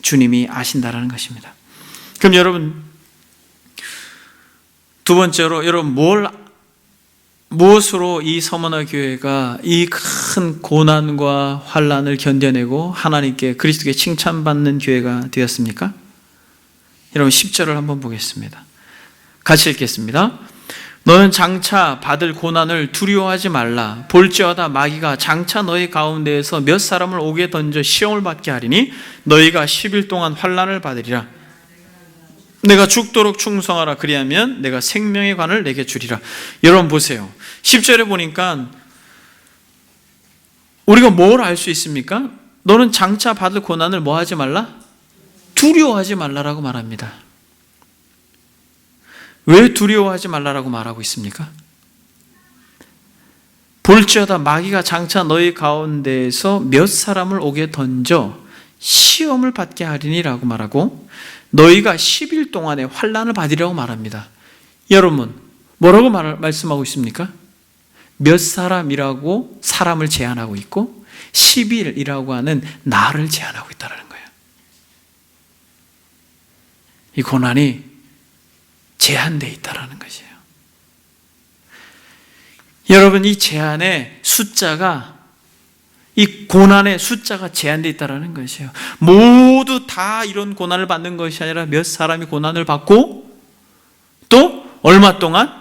주님이 아신다라는 것입니다. 그럼 여러분, 두 번째로 여러분 무엇으로 이 서머나 교회가 이 큰 고난과 환난을 견뎌내고 하나님께 그리스도께 칭찬받는 교회가 되었습니까? 여러분 10절을 한번 보겠습니다. 같이 읽겠습니다. 너는 장차 받을 고난을 두려워하지 말라. 볼지어다 마귀가 장차 너희 가운데에서 몇 사람을 옥에 던져 시험을 받게 하리니 너희가 10일 동안 환난을 받으리라. 내가 죽도록 충성하라. 그리하면 내가 생명의 관을 내게 주리라. 여러분 보세요. 10절에 보니까 우리가 뭘 알 수 있습니까? 너는 장차 받을 고난을 뭐 하지 말라? 두려워하지 말라라고 말합니다. 왜 두려워하지 말라라고 말하고 있습니까? 볼지어다 마귀가 장차 너희 가운데에서 몇 사람을 옥에 던져 시험을 받게 하리니라고 말하고 너희가 10일 동안의 환난을 받으리라고 말합니다. 여러분 뭐라고 말씀하고 있습니까? 몇 사람이라고 사람을 제한하고 있고 10일이라고 하는 날을 제한하고 있다는 거예요. 이 고난이 제한되어 있다는 것이에요. 여러분 이 제한의 숫자가, 이 고난의 숫자가 제한되어 있다는 것이에요. 모두 다 이런 고난을 받는 것이 아니라 몇 사람이 고난을 받고 또 얼마 동안?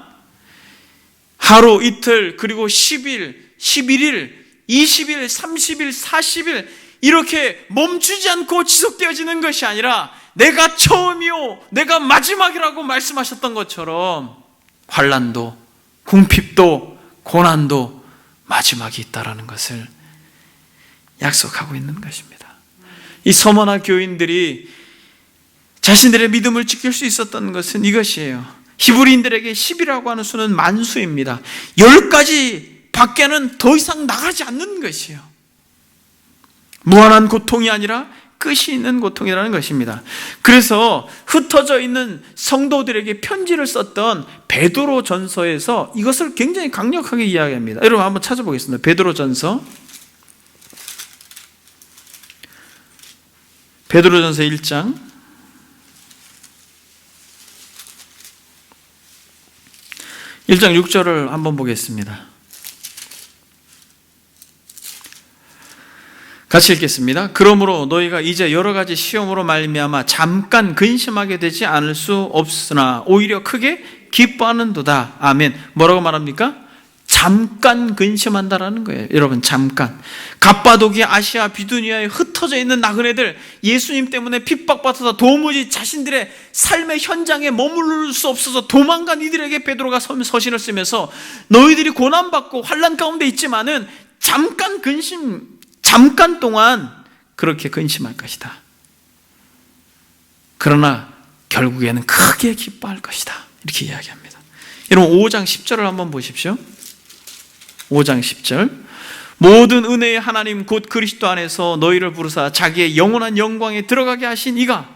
하루, 이틀, 그리고 10일, 11일, 20일, 30일, 40일 이렇게 멈추지 않고 지속되어지는 것이 아니라 내가 처음이요 내가 마지막이라고 말씀하셨던 것처럼 환난도 궁핍도 고난도 마지막이 있다는 것을 약속하고 있는 것입니다. 이 서머나 교인들이 자신들의 믿음을 지킬 수 있었던 것은 이것이에요. 히브리인들에게 10이라고 하는 수는 만수입니다. 10가지 밖에는 더 이상 나가지 않는 것이에요. 무한한 고통이 아니라 끝이 있는 고통이라는 것입니다. 그래서 흩어져 있는 성도들에게 편지를 썼던 베드로 전서에서 이것을 굉장히 강력하게 이야기합니다. 여러분 한번 찾아보겠습니다. 베드로 전서 1장 6절을 한번 보겠습니다. 같이 읽겠습니다. 그러므로 너희가 이제 여러 가지 시험으로 말미암아 잠깐 근심하게 되지 않을 수 없으나 오히려 크게 기뻐하는도다. 아멘. 뭐라고 말합니까? 잠깐 근심한다라는 거예요. 여러분, 잠깐. 갑바도기아, 아시아, 비두니아에 흩어져 있는 나그네들, 예수님 때문에 핍박받아서 도무지 자신들의 삶의 현장에 머무를 수 없어서 도망간 이들에게 베드로가 서신을 쓰면서 너희들이 고난받고 환난 가운데 있지만은 잠깐 동안 그렇게 근심할 것이다. 그러나 결국에는 크게 기뻐할 것이다. 이렇게 이야기합니다. 여러분 5장 10절을 한번 보십시오. 5장 10절. 모든 은혜의 하나님 곧 그리스도 안에서 너희를 부르사 자기의 영원한 영광에 들어가게 하신 이가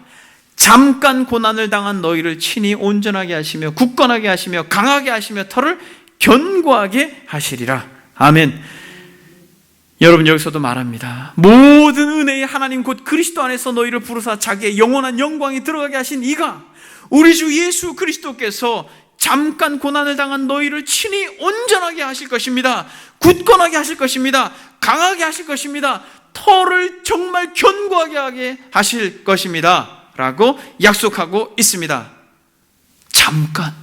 잠깐 고난을 당한 너희를 친히 온전하게 하시며 굳건하게 하시며 강하게 하시며 털을 견고하게 하시리라. 아멘. 여러분 여기서도 말합니다. 모든 은혜의 하나님 곧 그리스도 안에서 너희를 부르사 자기의 영원한 영광에 들어가게 하신 이가 우리 주 예수 그리스도께서 잠깐 고난을 당한 너희를 친히 온전하게 하실 것입니다. 굳건하게 하실 것입니다. 강하게 하실 것입니다. 털을 정말 견고하게 하게 하실 것입니다. 라고 약속하고 있습니다. 잠깐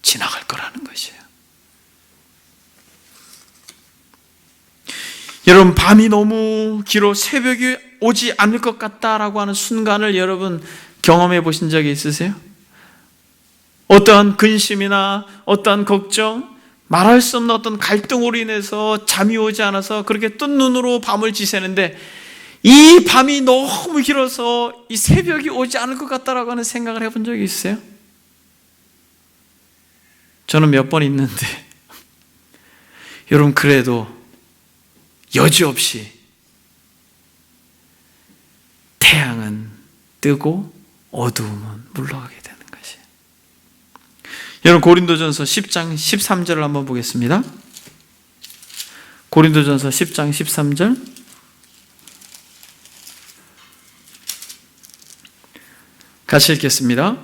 지나갈 거라는 것이에요. 여러분 밤이 너무 길어 새벽이 오지 않을 것 같다라고 하는 순간을 여러분 경험해 보신 적이 있으세요? 어떠한 근심이나 어떠한 걱정, 말할 수 없는 어떤 갈등으로 인해서 잠이 오지 않아서 그렇게 뜬 눈으로 밤을 지새는데 이 밤이 너무 길어서 이 새벽이 오지 않을 것 같다라고 하는 생각을 해본 적이 있어요? 저는 몇 번 있는데 여러분 그래도 여지없이 태양은 뜨고 어두움은 물러가게 되는 것이에요. 여러분 고린도전서 10장 13절을 한번 보겠습니다. 고린도전서 10장 13절. 같이 읽겠습니다.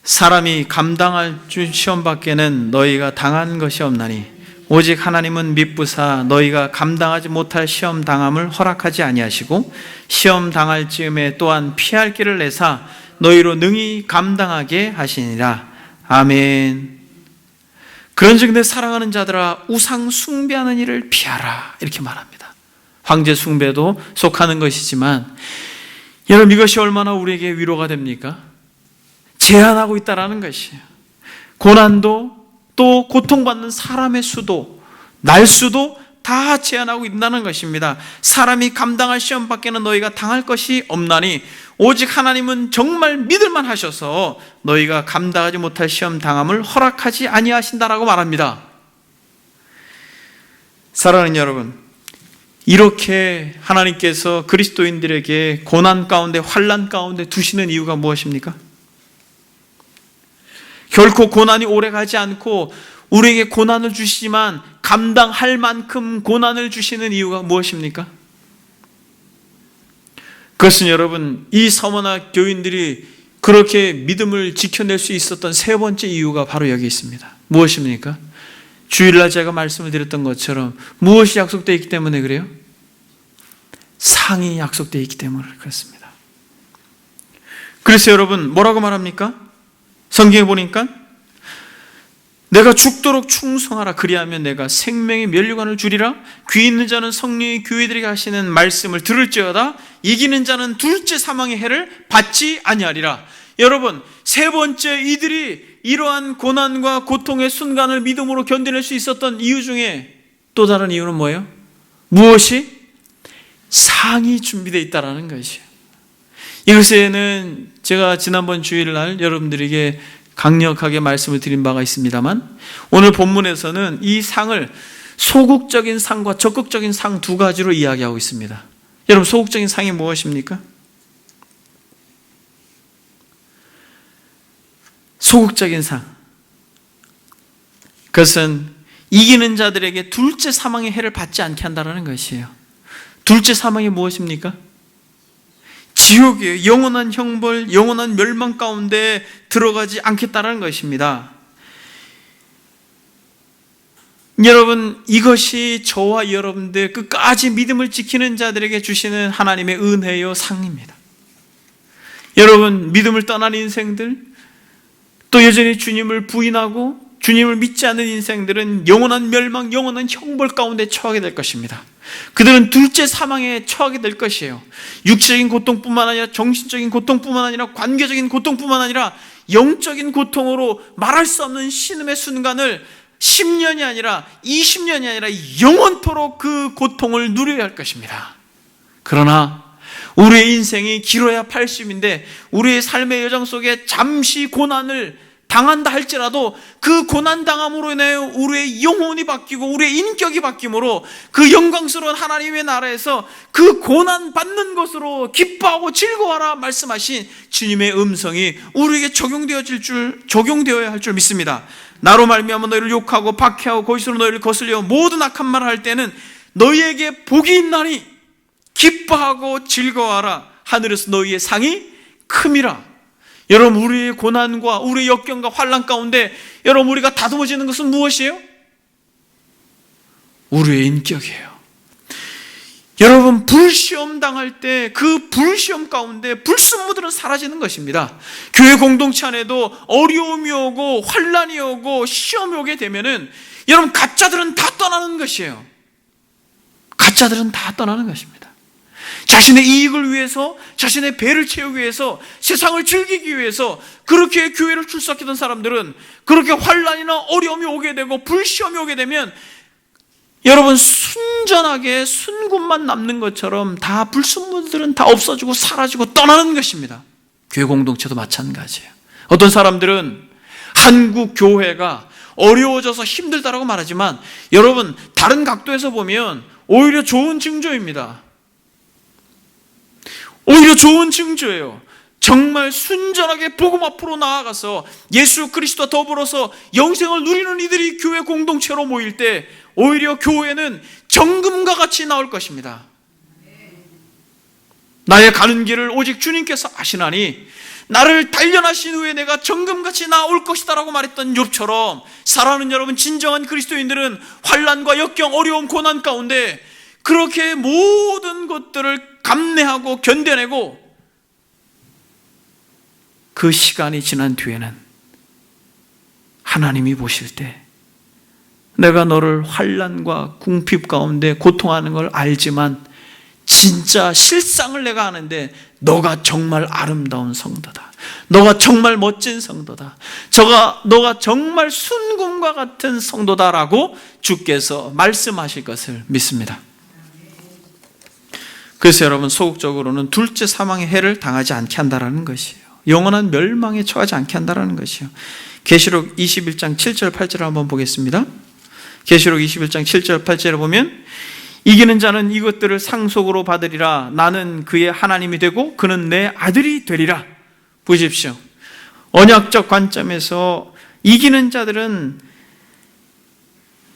사람이 감당할 시험 밖에는 너희가 당한 것이 없나니 오직 하나님은 미쁘사 너희가 감당하지 못할 시험 당함을 허락하지 아니하시고 시험 당할 즈음에 또한 피할 길을 내사 너희로 능히 감당하게 하시니라. 아멘. 그런즉 내 사랑하는 자들아 우상 숭배하는 일을 피하라. 이렇게 말합니다. 황제 숭배도 속하는 것이지만 여러분 이것이 얼마나 우리에게 위로가 됩니까? 제한하고 있다라는 것이에요. 고난도 또 고통받는 사람의 수도 날수도 다 제한하고 있다는 것입니다. 사람이 감당할 시험 밖에는 너희가 당할 것이 없나니 오직 하나님은 정말 믿을만 하셔서 너희가 감당하지 못할 시험 당함을 허락하지 아니하신다라고 말합니다. 사랑하는 여러분, 이렇게 하나님께서 그리스도인들에게 고난 가운데 환난 가운데 두시는 이유가 무엇입니까? 결코 고난이 오래가지 않고 우리에게 고난을 주시지만 감당할 만큼 고난을 주시는 이유가 무엇입니까? 그것은 여러분 이 서머나 교인들이 그렇게 믿음을 지켜낼 수 있었던 세 번째 이유가 바로 여기 있습니다. 무엇입니까? 주일날 제가 말씀을 드렸던 것처럼 무엇이 약속되어 있기 때문에 그래요? 상이 약속되어 있기 때문에 그렇습니다. 그래서 여러분 뭐라고 말합니까? 성경에 보니까 내가 죽도록 충성하라 그리하면 내가 생명의 면류관을 주리라. 귀 있는 자는 성령이 교회들에게 하시는 말씀을 들을지어다. 이기는 자는 둘째 사망의 해를 받지 아니하리라. 여러분 세 번째 이들이 이러한 고난과 고통의 순간을 믿음으로 견뎌낼 수 있었던 이유 중에 또 다른 이유는 뭐예요? 무엇이? 상이 준비되어 있다는 것이에요. 이것에는 제가 지난번 주일날 여러분들에게 강력하게 말씀을 드린 바가 있습니다만 오늘 본문에서는 이 상을 소극적인 상과 적극적인 상 두 가지로 이야기하고 있습니다. 여러분, 소극적인 상이 무엇입니까? 소극적인 상, 그것은 이기는 자들에게 둘째 사망의 해를 받지 않게 한다는 것이에요. 둘째 사망이 무엇입니까? 지옥이에요. 영원한 형벌, 영원한 멸망 가운데 들어가지 않겠다는 것입니다. 여러분, 이것이 저와 여러분들 끝까지 믿음을 지키는 자들에게 주시는 하나님의 은혜요 상입니다. 여러분, 믿음을 떠난 인생들, 또 여전히 주님을 부인하고 주님을 믿지 않는 인생들은 영원한 멸망, 영원한 형벌 가운데 처하게 될 것입니다. 그들은 둘째 사망에 처하게 될 것이에요. 육체적인 고통뿐만 아니라 정신적인 고통뿐만 아니라 관계적인 고통뿐만 아니라 영적인 고통으로 말할 수 없는 신음의 순간을 10년이 아니라 20년이 아니라 영원토록 그 고통을 누려야 할 것입니다. 그러나 우리의 인생이 길어야 80인데 우리의 삶의 여정 속에 잠시 고난을 당한다 할지라도 그 고난당함으로 인해 우리의 영혼이 바뀌고 우리의 인격이 바뀌므로 그 영광스러운 하나님의 나라에서 그 고난받는 것으로 기뻐하고 즐거워하라 말씀하신 주님의 음성이 우리에게 적용되어야 할 줄 믿습니다. 나로 말미암아 너희를 욕하고 박해하고 거짓으로 너희를 거슬려 모든 악한 말을 할 때는 너희에게 복이 있나니 기뻐하고 즐거워하라. 하늘에서 너희의 상이 큼이라. 여러분, 우리의 고난과 우리의 역경과 환난 가운데 여러분, 우리가 다듬어지는 것은 무엇이에요? 우리의 인격이에요. 여러분, 불시험 당할 때 그 불시험 가운데 불순물들은 사라지는 것입니다. 교회 공동체 안에도 어려움이 오고 환난이 오고 시험이 오게 되면은 여러분, 가짜들은 다 떠나는 것이에요. 가짜들은 다 떠나는 것입니다. 자신의 이익을 위해서, 자신의 배를 채우기 위해서, 세상을 즐기기 위해서 그렇게 교회를 출석했던 사람들은 그렇게 환난이나 어려움이 오게 되고 불시험이 오게 되면 여러분, 순전하게 순금만 남는 것처럼 다 불순물들은 다 없어지고 사라지고 떠나는 것입니다. 교회 공동체도 마찬가지예요. 어떤 사람들은 한국 교회가 어려워져서 힘들다라고 말하지만 여러분, 다른 각도에서 보면 오히려 좋은 징조입니다. 오히려 좋은 징조예요. 정말 순전하게 복음 앞으로 나아가서 예수 그리스도와 더불어서 영생을 누리는 이들이 교회 공동체로 모일 때 오히려 교회는 정금과 같이 나올 것입니다. 나의 가는 길을 오직 주님께서 아시나니 나를 단련하신 후에 내가 정금같이 나올 것이다 라고 말했던 욥처럼 사랑하는 여러분, 진정한 그리스도인들은 환난과 역경, 어려움, 고난 가운데 그렇게 모든 것들을 감내하고 견뎌내고 그 시간이 지난 뒤에는 하나님이 보실 때 내가 너를 환난과 궁핍 가운데 고통하는 걸 알지만 진짜 실상을 내가 아는데 너가 정말 아름다운 성도다. 너가 정말 멋진 성도다. 너가 정말 순금과 같은 성도다라고 주께서 말씀하실 것을 믿습니다. 그래서 여러분, 소극적으로는 둘째 사망의 해를 당하지 않게 한다는 것이에요. 영원한 멸망에 처하지 않게 한다는 것이에요. 계시록 21장 7절 8절을 한번 보겠습니다. 계시록 21장 7절 8절을 보면 이기는 자는 이것들을 상속으로 받으리라. 나는 그의 하나님이 되고 그는 내 아들이 되리라. 보십시오. 언약적 관점에서 이기는 자들은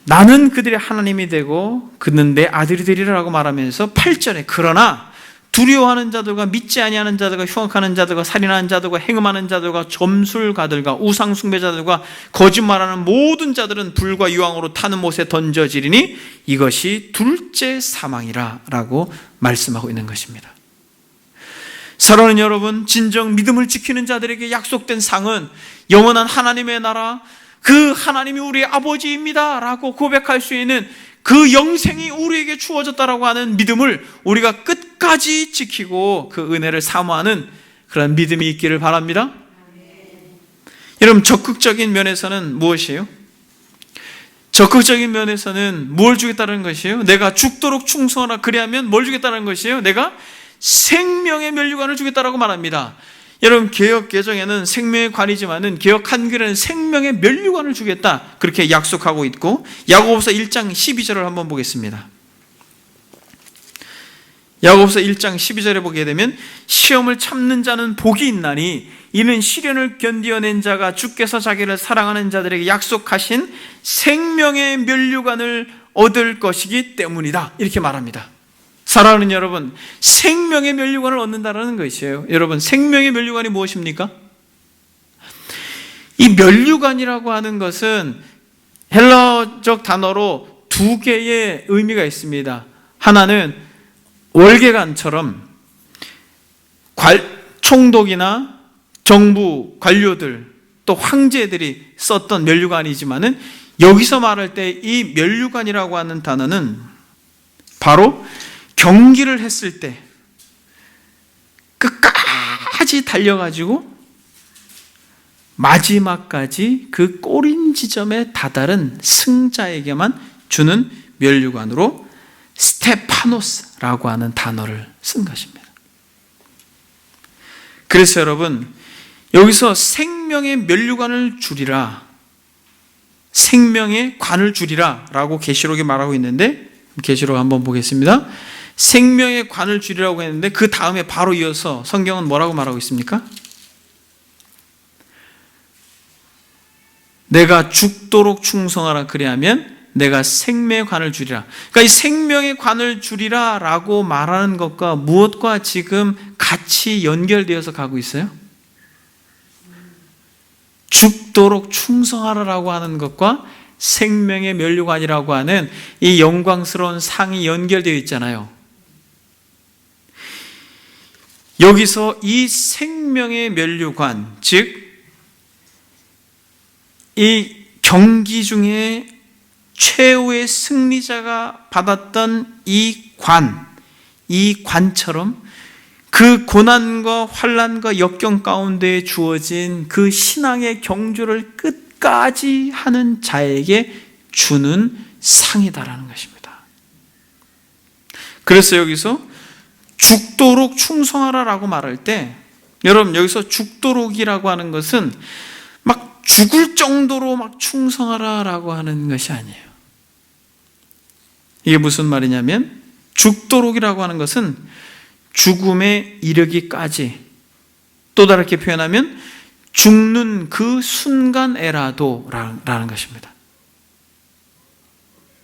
나는 그들의 하나님이 되고 그는 내 아들이 되리라고 말하면서 8절에 그러나 두려워하는 자들과 믿지 아니하는 자들과 흉악하는 자들과 살인하는 자들과 행음하는 자들과 점술가들과 우상 숭배자들과 거짓말하는 모든 자들은 불과 유황으로 타는 못에 던져지리니 이것이 둘째 사망이라 라고 말씀하고 있는 것입니다. 사랑하는 여러분, 진정 믿음을 지키는 자들에게 약속된 상은 영원한 하나님의 나라, 그 하나님이 우리의 아버지입니다 라고 고백할 수 있는 그 영생이 우리에게 주어졌다라고 하는 믿음을 우리가 끝까지 지키고 그 은혜를 사모하는 그런 믿음이 있기를 바랍니다. 여러분, 적극적인 면에서는 무엇이에요? 적극적인 면에서는 뭘 주겠다는 것이에요? 내가 죽도록 충성하라. 그리하면 뭘 주겠다는 것이에요? 내가 생명의 면류관을 주겠다라고 말합니다. 여러분, 개역 개정에는 생명의 관이지만은 개역 한글에는 생명의 면류관을 주겠다, 그렇게 약속하고 있고, 야고보서 1장 12절을 한번 보겠습니다. 야고보서 1장 12절에 보게 되면, 시험을 참는 자는 복이 있나니 이는 시련을 견디어낸 자가 주께서 자기를 사랑하는 자들에게 약속하신 생명의 면류관을 얻을 것이기 때문이다, 이렇게 말합니다. 사랑하는 여러분, 생명의 면류관을 얻는다는 것이에요. 여러분, 생명의 면류관이 무엇입니까? 이 면류관이라고 하는 것은 헬라어적 단어로 두 개의 의미가 있습니다. 하나는 월계관처럼 총독이나 정부 관료들, 또 황제들이 썼던 면류관이지만은, 여기서 말할 때 이 면류관이라고 하는 단어는 바로 경기를 했을 때 끝까지 달려가지고 마지막까지 그 꼬린 지점에 다다른 승자에게만 주는 면류관으로 스테파노스라고 하는 단어를 쓴 것입니다. 그래서 여러분, 여기서 생명의 면류관을 주리라, 생명의 관을 주리라 라고 계시록이 말하고 있는데, 계시록 한번 보겠습니다. 생명의 관을 주리라고 했는데, 그 다음에 바로 이어서 성경은 뭐라고 말하고 있습니까? 내가 죽도록 충성하라, 그리하면 내가 생명의 관을 주리라. 그러니까 이 생명의 관을 주리라 라고 말하는 것과 무엇과 지금 같이 연결되어서 가고 있어요? 죽도록 충성하라라고 하는 것과 생명의 면류관이라고 하는 이 영광스러운 상이 연결되어 있잖아요. 여기서 이 생명의 면류관, 즉 이 경기 중에 최후의 승리자가 받았던 이 관처럼 그 고난과 환난과 역경 가운데 주어진 그 신앙의 경주를 끝까지 하는 자에게 주는 상이다라는 것입니다. 그래서 여기서 죽도록 충성하라라고 말할 때, 여러분, 여기서 죽도록이라고 하는 것은 막 죽을 정도로 막 충성하라라고 하는 것이 아니에요. 이게 무슨 말이냐면, 죽도록이라고 하는 것은 죽음에 이르기까지, 또 다르게 표현하면 죽는 그 순간에라도 라는 것입니다.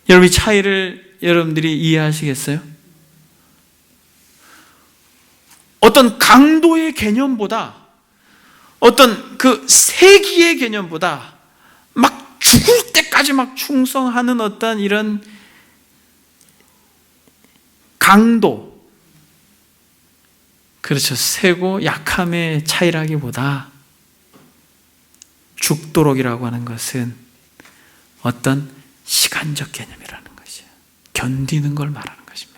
여러분, 이 차이를 여러분들이 이해하시겠어요? 어떤 강도의 개념보다, 어떤 그 세기의 개념보다 막 죽을 때까지 막 충성하는 어떤 이런 강도, 그렇죠, 세고 약함의 차이라기보다 죽도록이라고 하는 것은 어떤 시간적 개념이라는 것이에요. 견디는 걸 말하는 것입니다.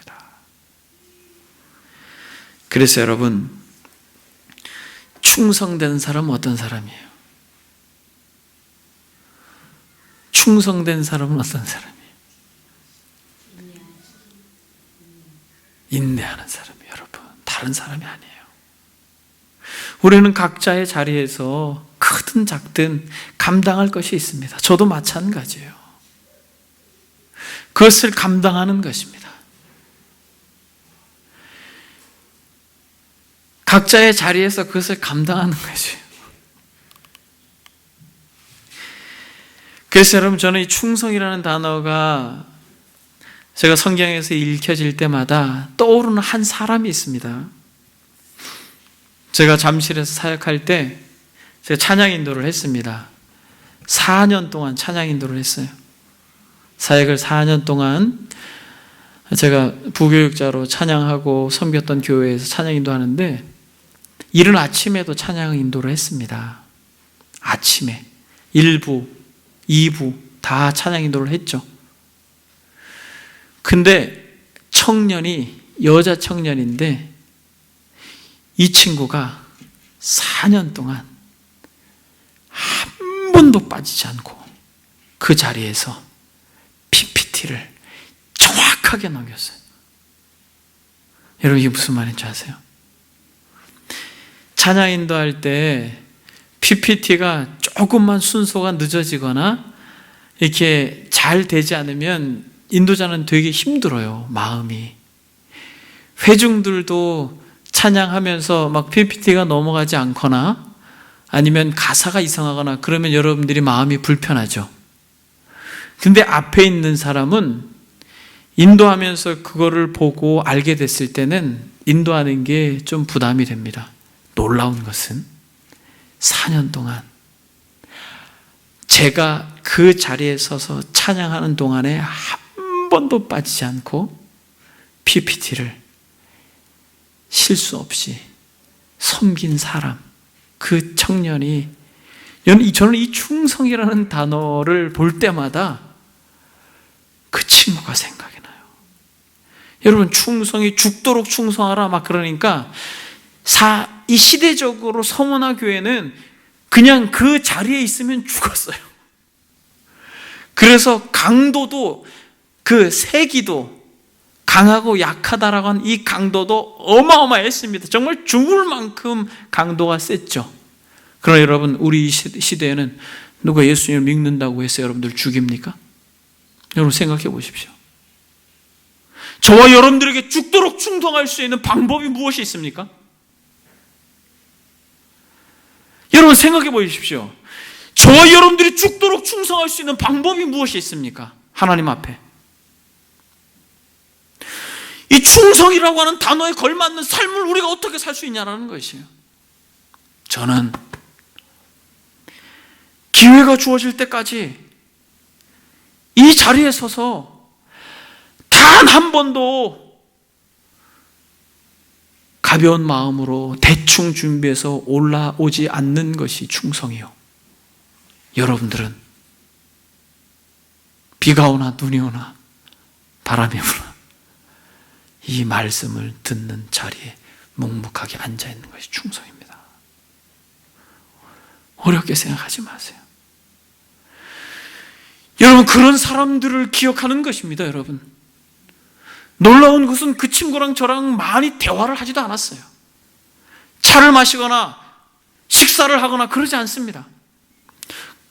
그래서 여러분, 충성된 사람은 어떤 사람이에요? 충성된 사람은 어떤 사람이에요? 인내하는 사람이에요. 여러분, 다른 사람이 아니에요. 우리는 각자의 자리에서 크든 작든 감당할 것이 있습니다. 저도 마찬가지예요. 그것을 감당하는 것입니다. 각자의 자리에서 그것을 감당하는 것이에요. 그래서 여러분, 저는 이 충성이라는 단어가 제가 성경에서 읽혀질 때마다 떠오르는 한 사람이 있습니다. 제가 잠실에서 사역할 때 제가 찬양 인도를 했습니다. 4년 동안 찬양 인도를 했어요. 사역을 4년 동안 제가 부교육자로 찬양하고 섬겼던 교회에서 찬양 인도하는데, 이른 아침에도 찬양 인도를 했습니다. 아침에 1부, 2부 다 찬양 인도를 했죠. 근데 청년이, 여자 청년인데, 이 친구가 4년 동안 한 번도 빠지지 않고 그 자리에서 PPT를 정확하게 넘겼어요. 여러분, 이게 무슨 말인지 아세요? 찬양 인도할 때 PPT가 조금만 순서가 늦어지거나 이렇게 잘 되지 않으면 인도자는 되게 힘들어요, 마음이. 회중들도 찬양하면서 막 PPT가 넘어가지 않거나 아니면 가사가 이상하거나 그러면 여러분들이 마음이 불편하죠. 근데 앞에 있는 사람은 인도하면서 그거를 보고 알게 됐을 때는 인도하는 게 좀 부담이 됩니다. 놀라운 것은 4년 동안 제가 그 자리에 서서 찬양하는 동안에 한 번도 빠지지 않고 PPT를 실수 없이 섬긴 사람, 그 청년이, 저는 이 충성이라는 단어를 볼 때마다 그 친구가 생각이 나요. 여러분, 충성이 죽도록 충성하라 막 그러니까 이 시대적으로 서머나 교회는 그냥 그 자리에 있으면 죽었어요. 그래서 강도도, 그 세기도 강하고 약하다라고 하는 이 강도도 어마어마했습니다. 정말 죽을 만큼 강도가 셌죠. 그러나 여러분, 우리 시대에는 누가 예수님을 믿는다고 해서 여러분들 죽입니까? 여러분 생각해 보십시오. 저와 여러분들에게 죽도록 충성할 수 있는 방법이 무엇이 있습니까? 여러분 생각해 보십시오. 저와 여러분들이 죽도록 충성할 수 있는 방법이 무엇이 있습니까? 하나님 앞에. 이 충성이라고 하는 단어에 걸맞는 삶을 우리가 어떻게 살 수 있냐는 것이에요. 저는 기회가 주어질 때까지 이 자리에 서서 단 한 번도 가벼운 마음으로 대충 준비해서 올라오지 않는 것이 충성이요. 여러분들은 비가 오나 눈이 오나 바람이 부나 이 말씀을 듣는 자리에 묵묵하게 앉아있는 것이 충성입니다. 어렵게 생각하지 마세요. 여러분, 그런 사람들을 기억하는 것입니다. 여러분, 놀라운 것은 그 친구랑 저랑 많이 대화를 하지도 않았어요. 차를 마시거나 식사를 하거나 그러지 않습니다.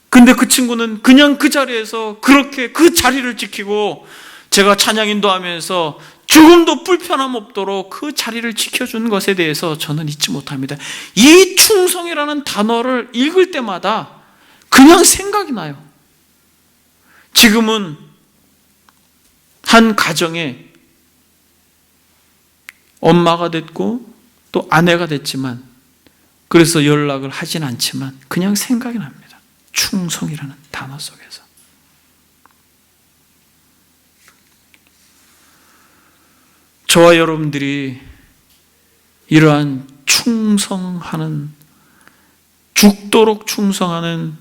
근데 그 친구는 그냥 그 자리에서 그렇게 그 자리를 지키고, 제가 찬양 인도하면서 조금도 불편함 없도록 그 자리를 지켜준 것에 대해서 저는 잊지 못합니다. 이 충성이라는 단어를 읽을 때마다 그냥 생각이 나요. 지금은 한 가정에 엄마가 됐고 또 아내가 됐지만, 그래서 연락을 하진 않지만 그냥 생각이 납니다. 충성이라는 단어 속에서. 저와 여러분들이 이러한 충성하는, 죽도록 충성하는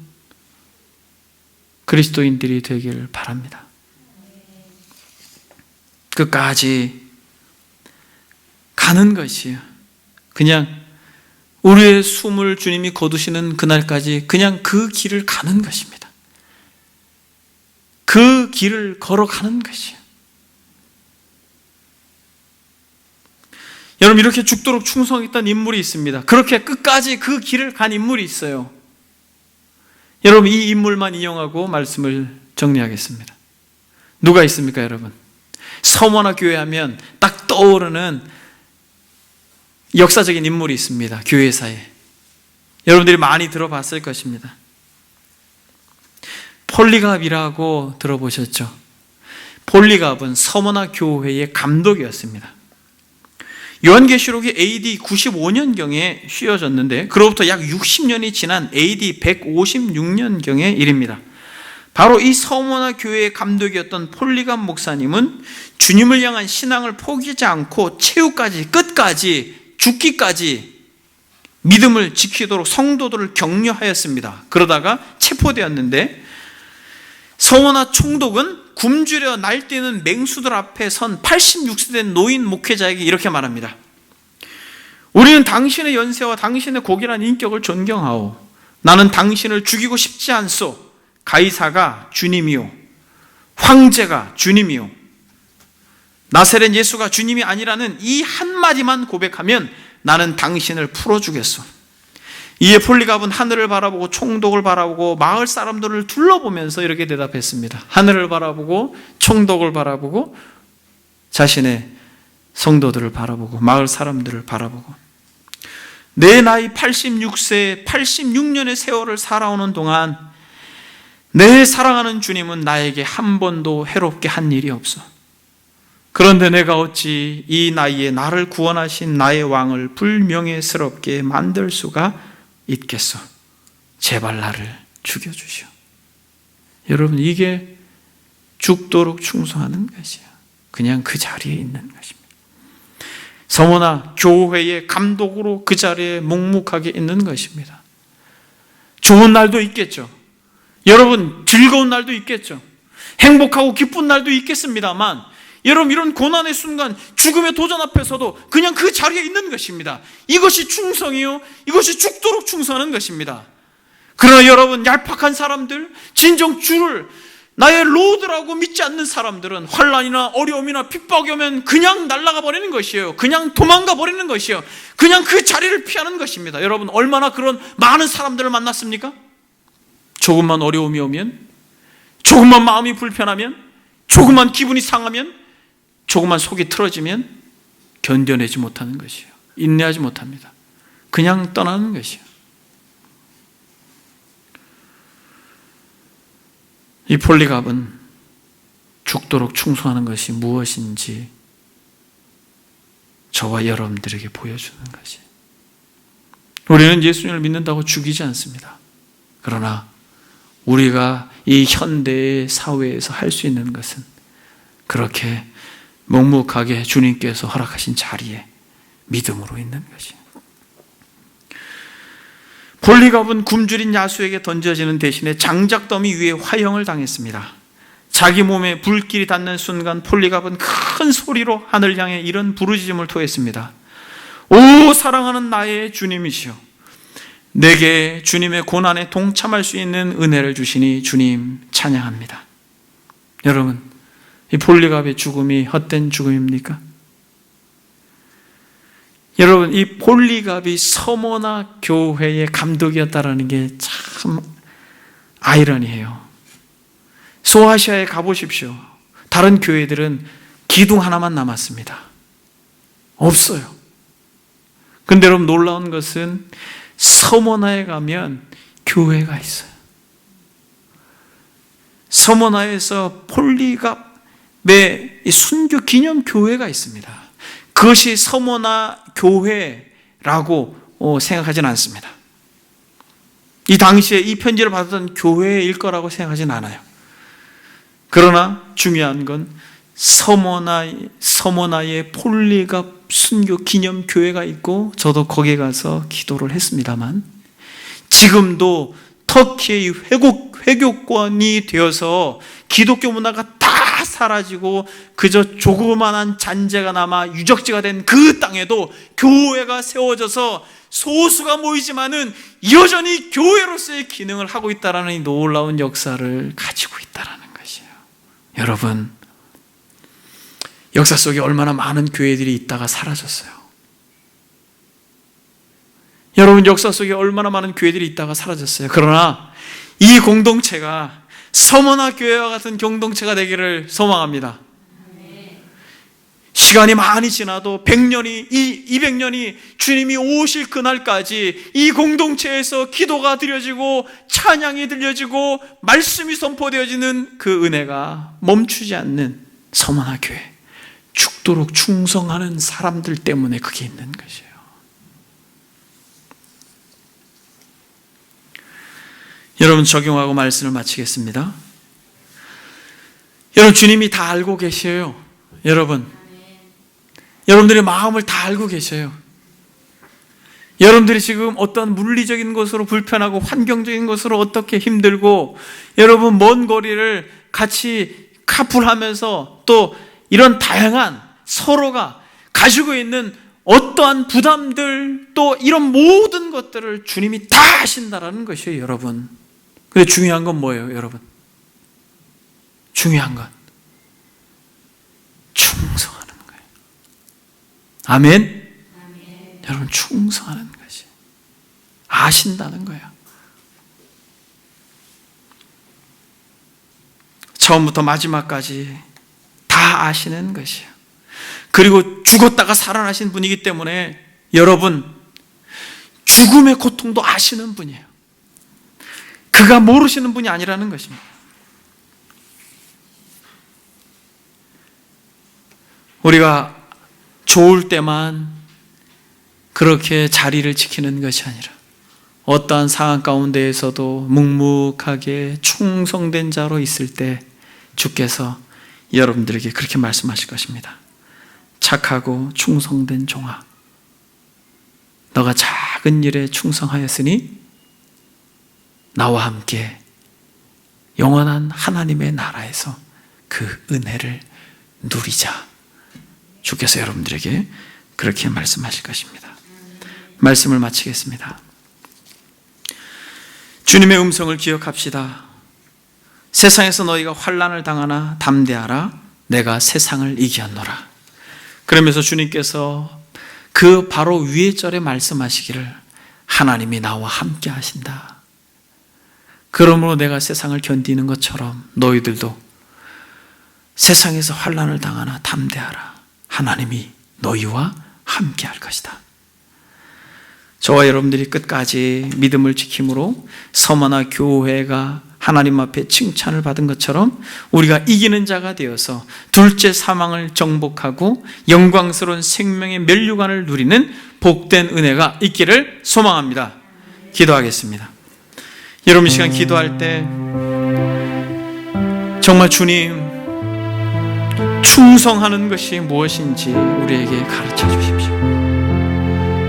그리스도인들이 되길 바랍니다. 끝까지 가는 것이에요. 그냥 우리의 숨을 주님이 거두시는 그날까지 그냥 그 길을 가는 것입니다. 그 길을 걸어가는 것이에요. 여러분, 이렇게 죽도록 충성했던 인물이 있습니다. 그렇게 끝까지 그 길을 간 인물이 있어요. 여러분, 이 인물만 인용하고 말씀을 정리하겠습니다. 누가 있습니까, 여러분? 서머나 교회 하면 딱 떠오르는 역사적인 인물이 있습니다. 교회사에. 여러분들이 많이 들어봤을 것입니다. 폴리갑이라고 들어보셨죠? 폴리갑은 서머나 교회의 감독이었습니다. 요한계시록이 AD 95년경에 휘어졌는데 그로부터 약 60년이 지난 AD 156년경의 일입니다. 바로 이 서머나 교회의 감독이었던 폴리갑 목사님은 주님을 향한 신앙을 포기하지 않고 최후까지, 끝까지, 죽기까지 믿음을 지키도록 성도들을 격려하였습니다. 그러다가 체포되었는데, 서머나 총독은 굶주려 날뛰는 맹수들 앞에 선 86세 된 노인 목회자에게 이렇게 말합니다. 우리는 당신의 연세와 당신의 고귀한 인격을 존경하오. 나는 당신을 죽이고 싶지 않소. 가이사가 주님이요, 황제가 주님이요, 나사렛 예수가 주님이 아니라는 이 한마디만 고백하면 나는 당신을 풀어주겠소. 이에 폴리갑은 하늘을 바라보고 총독을 바라보고 마을 사람들을 둘러보면서 이렇게 대답했습니다. 하늘을 바라보고 총독을 바라보고 자신의 성도들을 바라보고 마을 사람들을 바라보고, 내 나이 86세 86년의 세월을 살아오는 동안 내 사랑하는 주님은 나에게 한 번도 해롭게 한 일이 없어. 그런데 내가 어찌 이 나이에 나를 구원하신 나의 왕을 불명예스럽게 만들 수가 있겠소. 제발 나를 죽여주시오. 여러분, 이게 죽도록 충성하는 것이야. 그냥 그 자리에 있는 것입니다. 서머나 교회의 감독으로 그 자리에 묵묵하게 있는 것입니다. 좋은 날도 있겠죠. 여러분, 즐거운 날도 있겠죠. 행복하고 기쁜 날도 있겠습니다만, 여러분, 이런 고난의 순간, 죽음의 도전 앞에서도 그냥 그 자리에 있는 것입니다. 이것이 충성이요, 이것이 죽도록 충성하는 것입니다. 그러나 여러분, 얄팍한 사람들, 진정 주를 나의 로드라고 믿지 않는 사람들은 환난이나 어려움이나 핍박이 오면 그냥 날아가 버리는 것이에요. 그냥 도망가 버리는 것이에요. 그냥 그 자리를 피하는 것입니다. 여러분, 얼마나 그런 많은 사람들을 만났습니까? 조금만 어려움이 오면, 조금만 마음이 불편하면, 조금만 기분이 상하면, 조금만 속이 틀어지면 견뎌내지 못하는 것이에요. 인내하지 못합니다. 그냥 떠나는 것이에요. 이 폴리갑은 죽도록 충성하는 것이 무엇인지 저와 여러분들에게 보여주는 것이에요. 우리는 예수님을 믿는다고 죽이지 않습니다. 그러나 우리가 이 현대의 사회에서 할 수 있는 것은 그렇게 묵묵하게 주님께서 허락하신 자리에 믿음으로 있는 것이에요. 폴리갑은 굶주린 야수에게 던져지는 대신에 장작더미 위에 화형을 당했습니다. 자기 몸에 불길이 닿는 순간 폴리갑은 큰 소리로 하늘 향해 이런 부르짖음을 토했습니다. 오, 사랑하는 나의 주님이시여, 내게 주님의 고난에 동참할 수 있는 은혜를 주시니 주님 찬양합니다. 여러분, 이 폴리갑의 죽음이 헛된 죽음입니까? 여러분, 이 폴리갑이 서머나 교회의 감독이었다는 게 참 아이러니해요. 소아시아에 가보십시오. 다른 교회들은 기둥 하나만 남았습니다. 없어요. 근데 여러분, 놀라운 것은 서머나에 가면 교회가 있어요. 서머나에서 폴리갑의 순교 기념 교회가 있습니다. 그것이 서머나 교회라고 생각하지는 않습니다. 이 당시에 이 편지를 받았던 교회일 거라고 생각하지는 않아요. 그러나 중요한 건 서머나의 폴리갑 순교 기념 교회가 있고, 저도 거기에 가서 기도를 했습니다만, 지금도 터키의 회교권이 되어서 기독교 문화가 다 사라지고 그저 조그만한 잔재가 남아 유적지가 된 그 땅에도 교회가 세워져서 소수가 모이지만은 여전히 교회로서의 기능을 하고 있다는 이 놀라운 역사를 가지고 있다는 것이에요. 여러분, 역사 속에 얼마나 많은 교회들이 있다가 사라졌어요. 여러분, 역사 속에 얼마나 많은 교회들이 있다가 사라졌어요. 그러나 이 공동체가 서머나 교회와 같은 공동체가 되기를 소망합니다. 시간이 많이 지나도 100년이, 200년이 주님이 오실 그날까지 이 공동체에서 기도가 드려지고 찬양이 들려지고 말씀이 선포되어지는 그 은혜가 멈추지 않는 서머나 교회, 죽도록 충성하는 사람들 때문에 그게 있는 것이에요. 여러분, 적용하고 말씀을 마치겠습니다. 여러분, 주님이 다 알고 계셔요. 여러분들의 마음을 다 알고 계셔요. 여러분들이 지금 어떤 물리적인 것으로 불편하고 환경적인 것으로 어떻게 힘들고, 여러분 먼 거리를 같이 카풀하면서 또 이런 다양한 서로가 가지고 있는 어떠한 부담들, 또 이런 모든 것들을 주님이 다 아신다라는 것이에요, 여러분. 근데 중요한 건 뭐예요, 여러분? 중요한 건 충성하는 거예요. 아멘? 여러분, 충성하는 것이. 아신다는 거예요. 처음부터 마지막까지 다 아시는 것이에요. 그리고 죽었다가 살아나신 분이기 때문에 여러분, 죽음의 고통도 아시는 분이에요. 그가 모르시는 분이 아니라는 것입니다. 우리가 좋을 때만 그렇게 자리를 지키는 것이 아니라 어떠한 상황 가운데에서도 묵묵하게 충성된 자로 있을 때 주께서 여러분들에게 그렇게 말씀하실 것입니다. 착하고 충성된 종아, 너가 작은 일에 충성하였으니 나와 함께 영원한 하나님의 나라에서 그 은혜를 누리자. 주께서 여러분들에게 그렇게 말씀하실 것입니다. 말씀을 마치겠습니다. 주님의 음성을 기억합시다. 세상에서 너희가 환난을 당하나 담대하라. 내가 세상을 이기었노라. 그러면서 주님께서 그 바로 위의 절에 말씀하시기를 하나님이 나와 함께 하신다. 그러므로 내가 세상을 견디는 것처럼 너희들도 세상에서 환난을 당하나 담대하라. 하나님이 너희와 함께 할 것이다. 저와 여러분들이 끝까지 믿음을 지킴으로 서머나 교회가 하나님 앞에 칭찬을 받은 것처럼 우리가 이기는 자가 되어서 둘째 사망을 정복하고 영광스러운 생명의 면류관을 누리는 복된 은혜가 있기를 소망합니다. 기도하겠습니다. 여러분, 이 시간 기도할 때 정말 주님 충성하는 것이 무엇인지 우리에게 가르쳐 주십시오.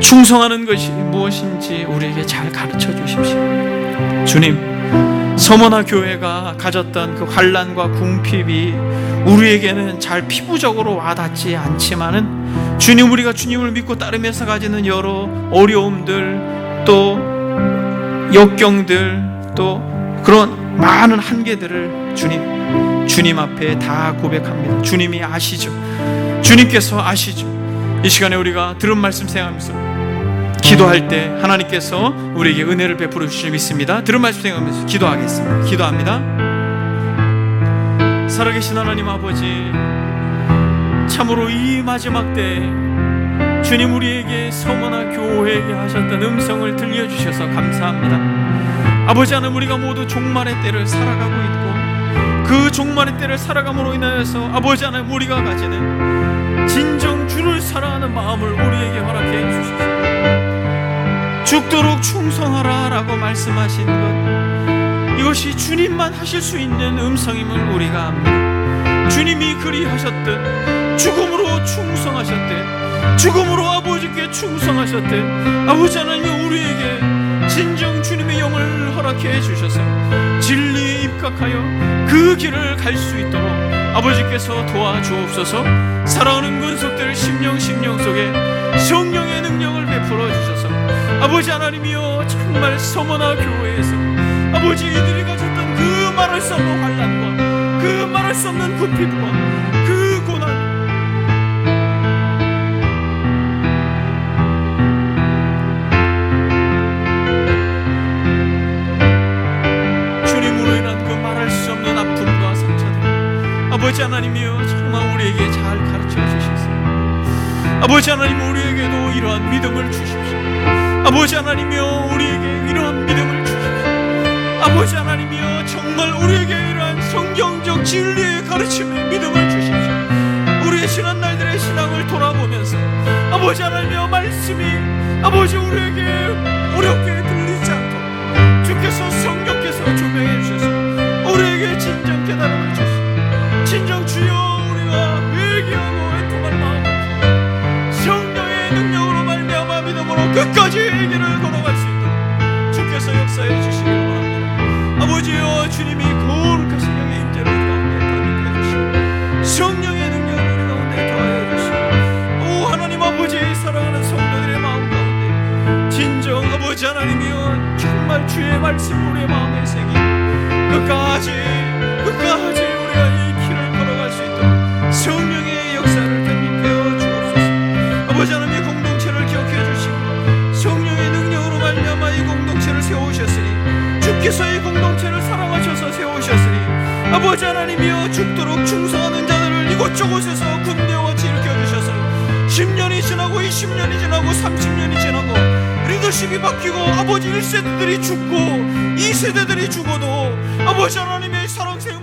충성하는 것이 무엇인지 우리에게 잘 가르쳐 주십시오. 주님, 서머나 교회가 가졌던 그 환난과 궁핍이 우리에게는 잘 피부적으로 와닿지 않지만은 주님, 우리가 주님을 믿고 따르면서 가지는 여러 어려움들, 또 역경들, 또 그런 많은 한계들을 주님 앞에 다 고백합니다. 주님이 아시죠. 주님께서 아시죠. 이 시간에 우리가 들은 말씀 생각하면서 기도할 때 하나님께서 우리에게 은혜를 베풀어 주실 믿습니다. 들은 말씀 생각하면서 기도하겠습니다. 기도합니다. 살아계신 하나님 아버지, 참으로 이 마지막 때 주님 우리에게 서머나 교회에게 하셨던 음성을 들려주셔서 감사합니다. 아버지 하나님, 우리가 모두 종말의 때를 살아가고 있고 그 종말의 때를 살아감으로 인하여서 아버지 하나님, 우리가 가지는 진정 주를 사랑하는 마음을 우리에게 허락해 주셔서 죽도록 충성하라 라고 말씀하신 것, 이것이 주님만 하실 수 있는 음성임을 우리가 압니다. 주님이 그리하셨듯 죽음으로 충성하셨듯 죽음으로 아버지께 충성하셨듯 아버지 하나님이 우리에게 진정 주님의 영을 허락해 주셔서 진리에 입각하여 그 길을 갈 수 있도록 아버지께서 도와주옵소서. 사랑하는 군속들 심령 속에 성령의 능력을 베풀어 주셔서 아버지 하나님이여, 정말 서머나 교회에서 아버지 이들이 가졌던 그 말할 수 없는 환난과 그 말할 수 없는 궁핍과 그 고난, 주님으로 인한 그 말할 수 없는 아픔과 상처들 아버지 하나님이여, 정말 우리에게 잘 가르쳐 주시옵소서. 아버지 하나님, 우리에게도 이러한 믿음을 주십시오. 아버지 하나님이여, 우리에게 이러한 믿음을 주십시오. 아버지 하나님이여, 정말 우리에게 이러한 성경적 진리의 가르침에 믿음을 주십시오. 우리의 지난날들의 신앙을 돌아보면서 아버지 하나님이여, 말씀이 아버지 우리에게 어렵게 들리지 않도록 주께서 성령께서 조명해 주셔서 우리에게 진정 깨달음을 주시고 진정 주여, 우리가 회개하고 애통할 마음을 성령의 능력으로 말미암아 믿음으로 끝까지 이 길을 걸어갈 수 있도록 주께서 역사해 주시기를 바랍니다. 아버지여, 주님이 거룩하신 영의 임재를 우리 가운데 더하여 주시고 성령의 능력을 우리 가운데 더하여 주시고, 오 하나님 아버지, 사랑하는 성도들의 마음 가운데 진정 아버지 하나님이여, 정말 주의 말씀 우리의 마음에 새기고 끝까지 아버지 하나님이여, 죽도록 충성하는 자들을 이곳저곳에서 군대와 같이 일으켜주셔서 10년이 지나고 20년이 지나고 30년이 지나고 리더십이 바뀌고 아버지 1세대들이 죽고 2세대들이 죽어도 아버지 하나님의 사랑생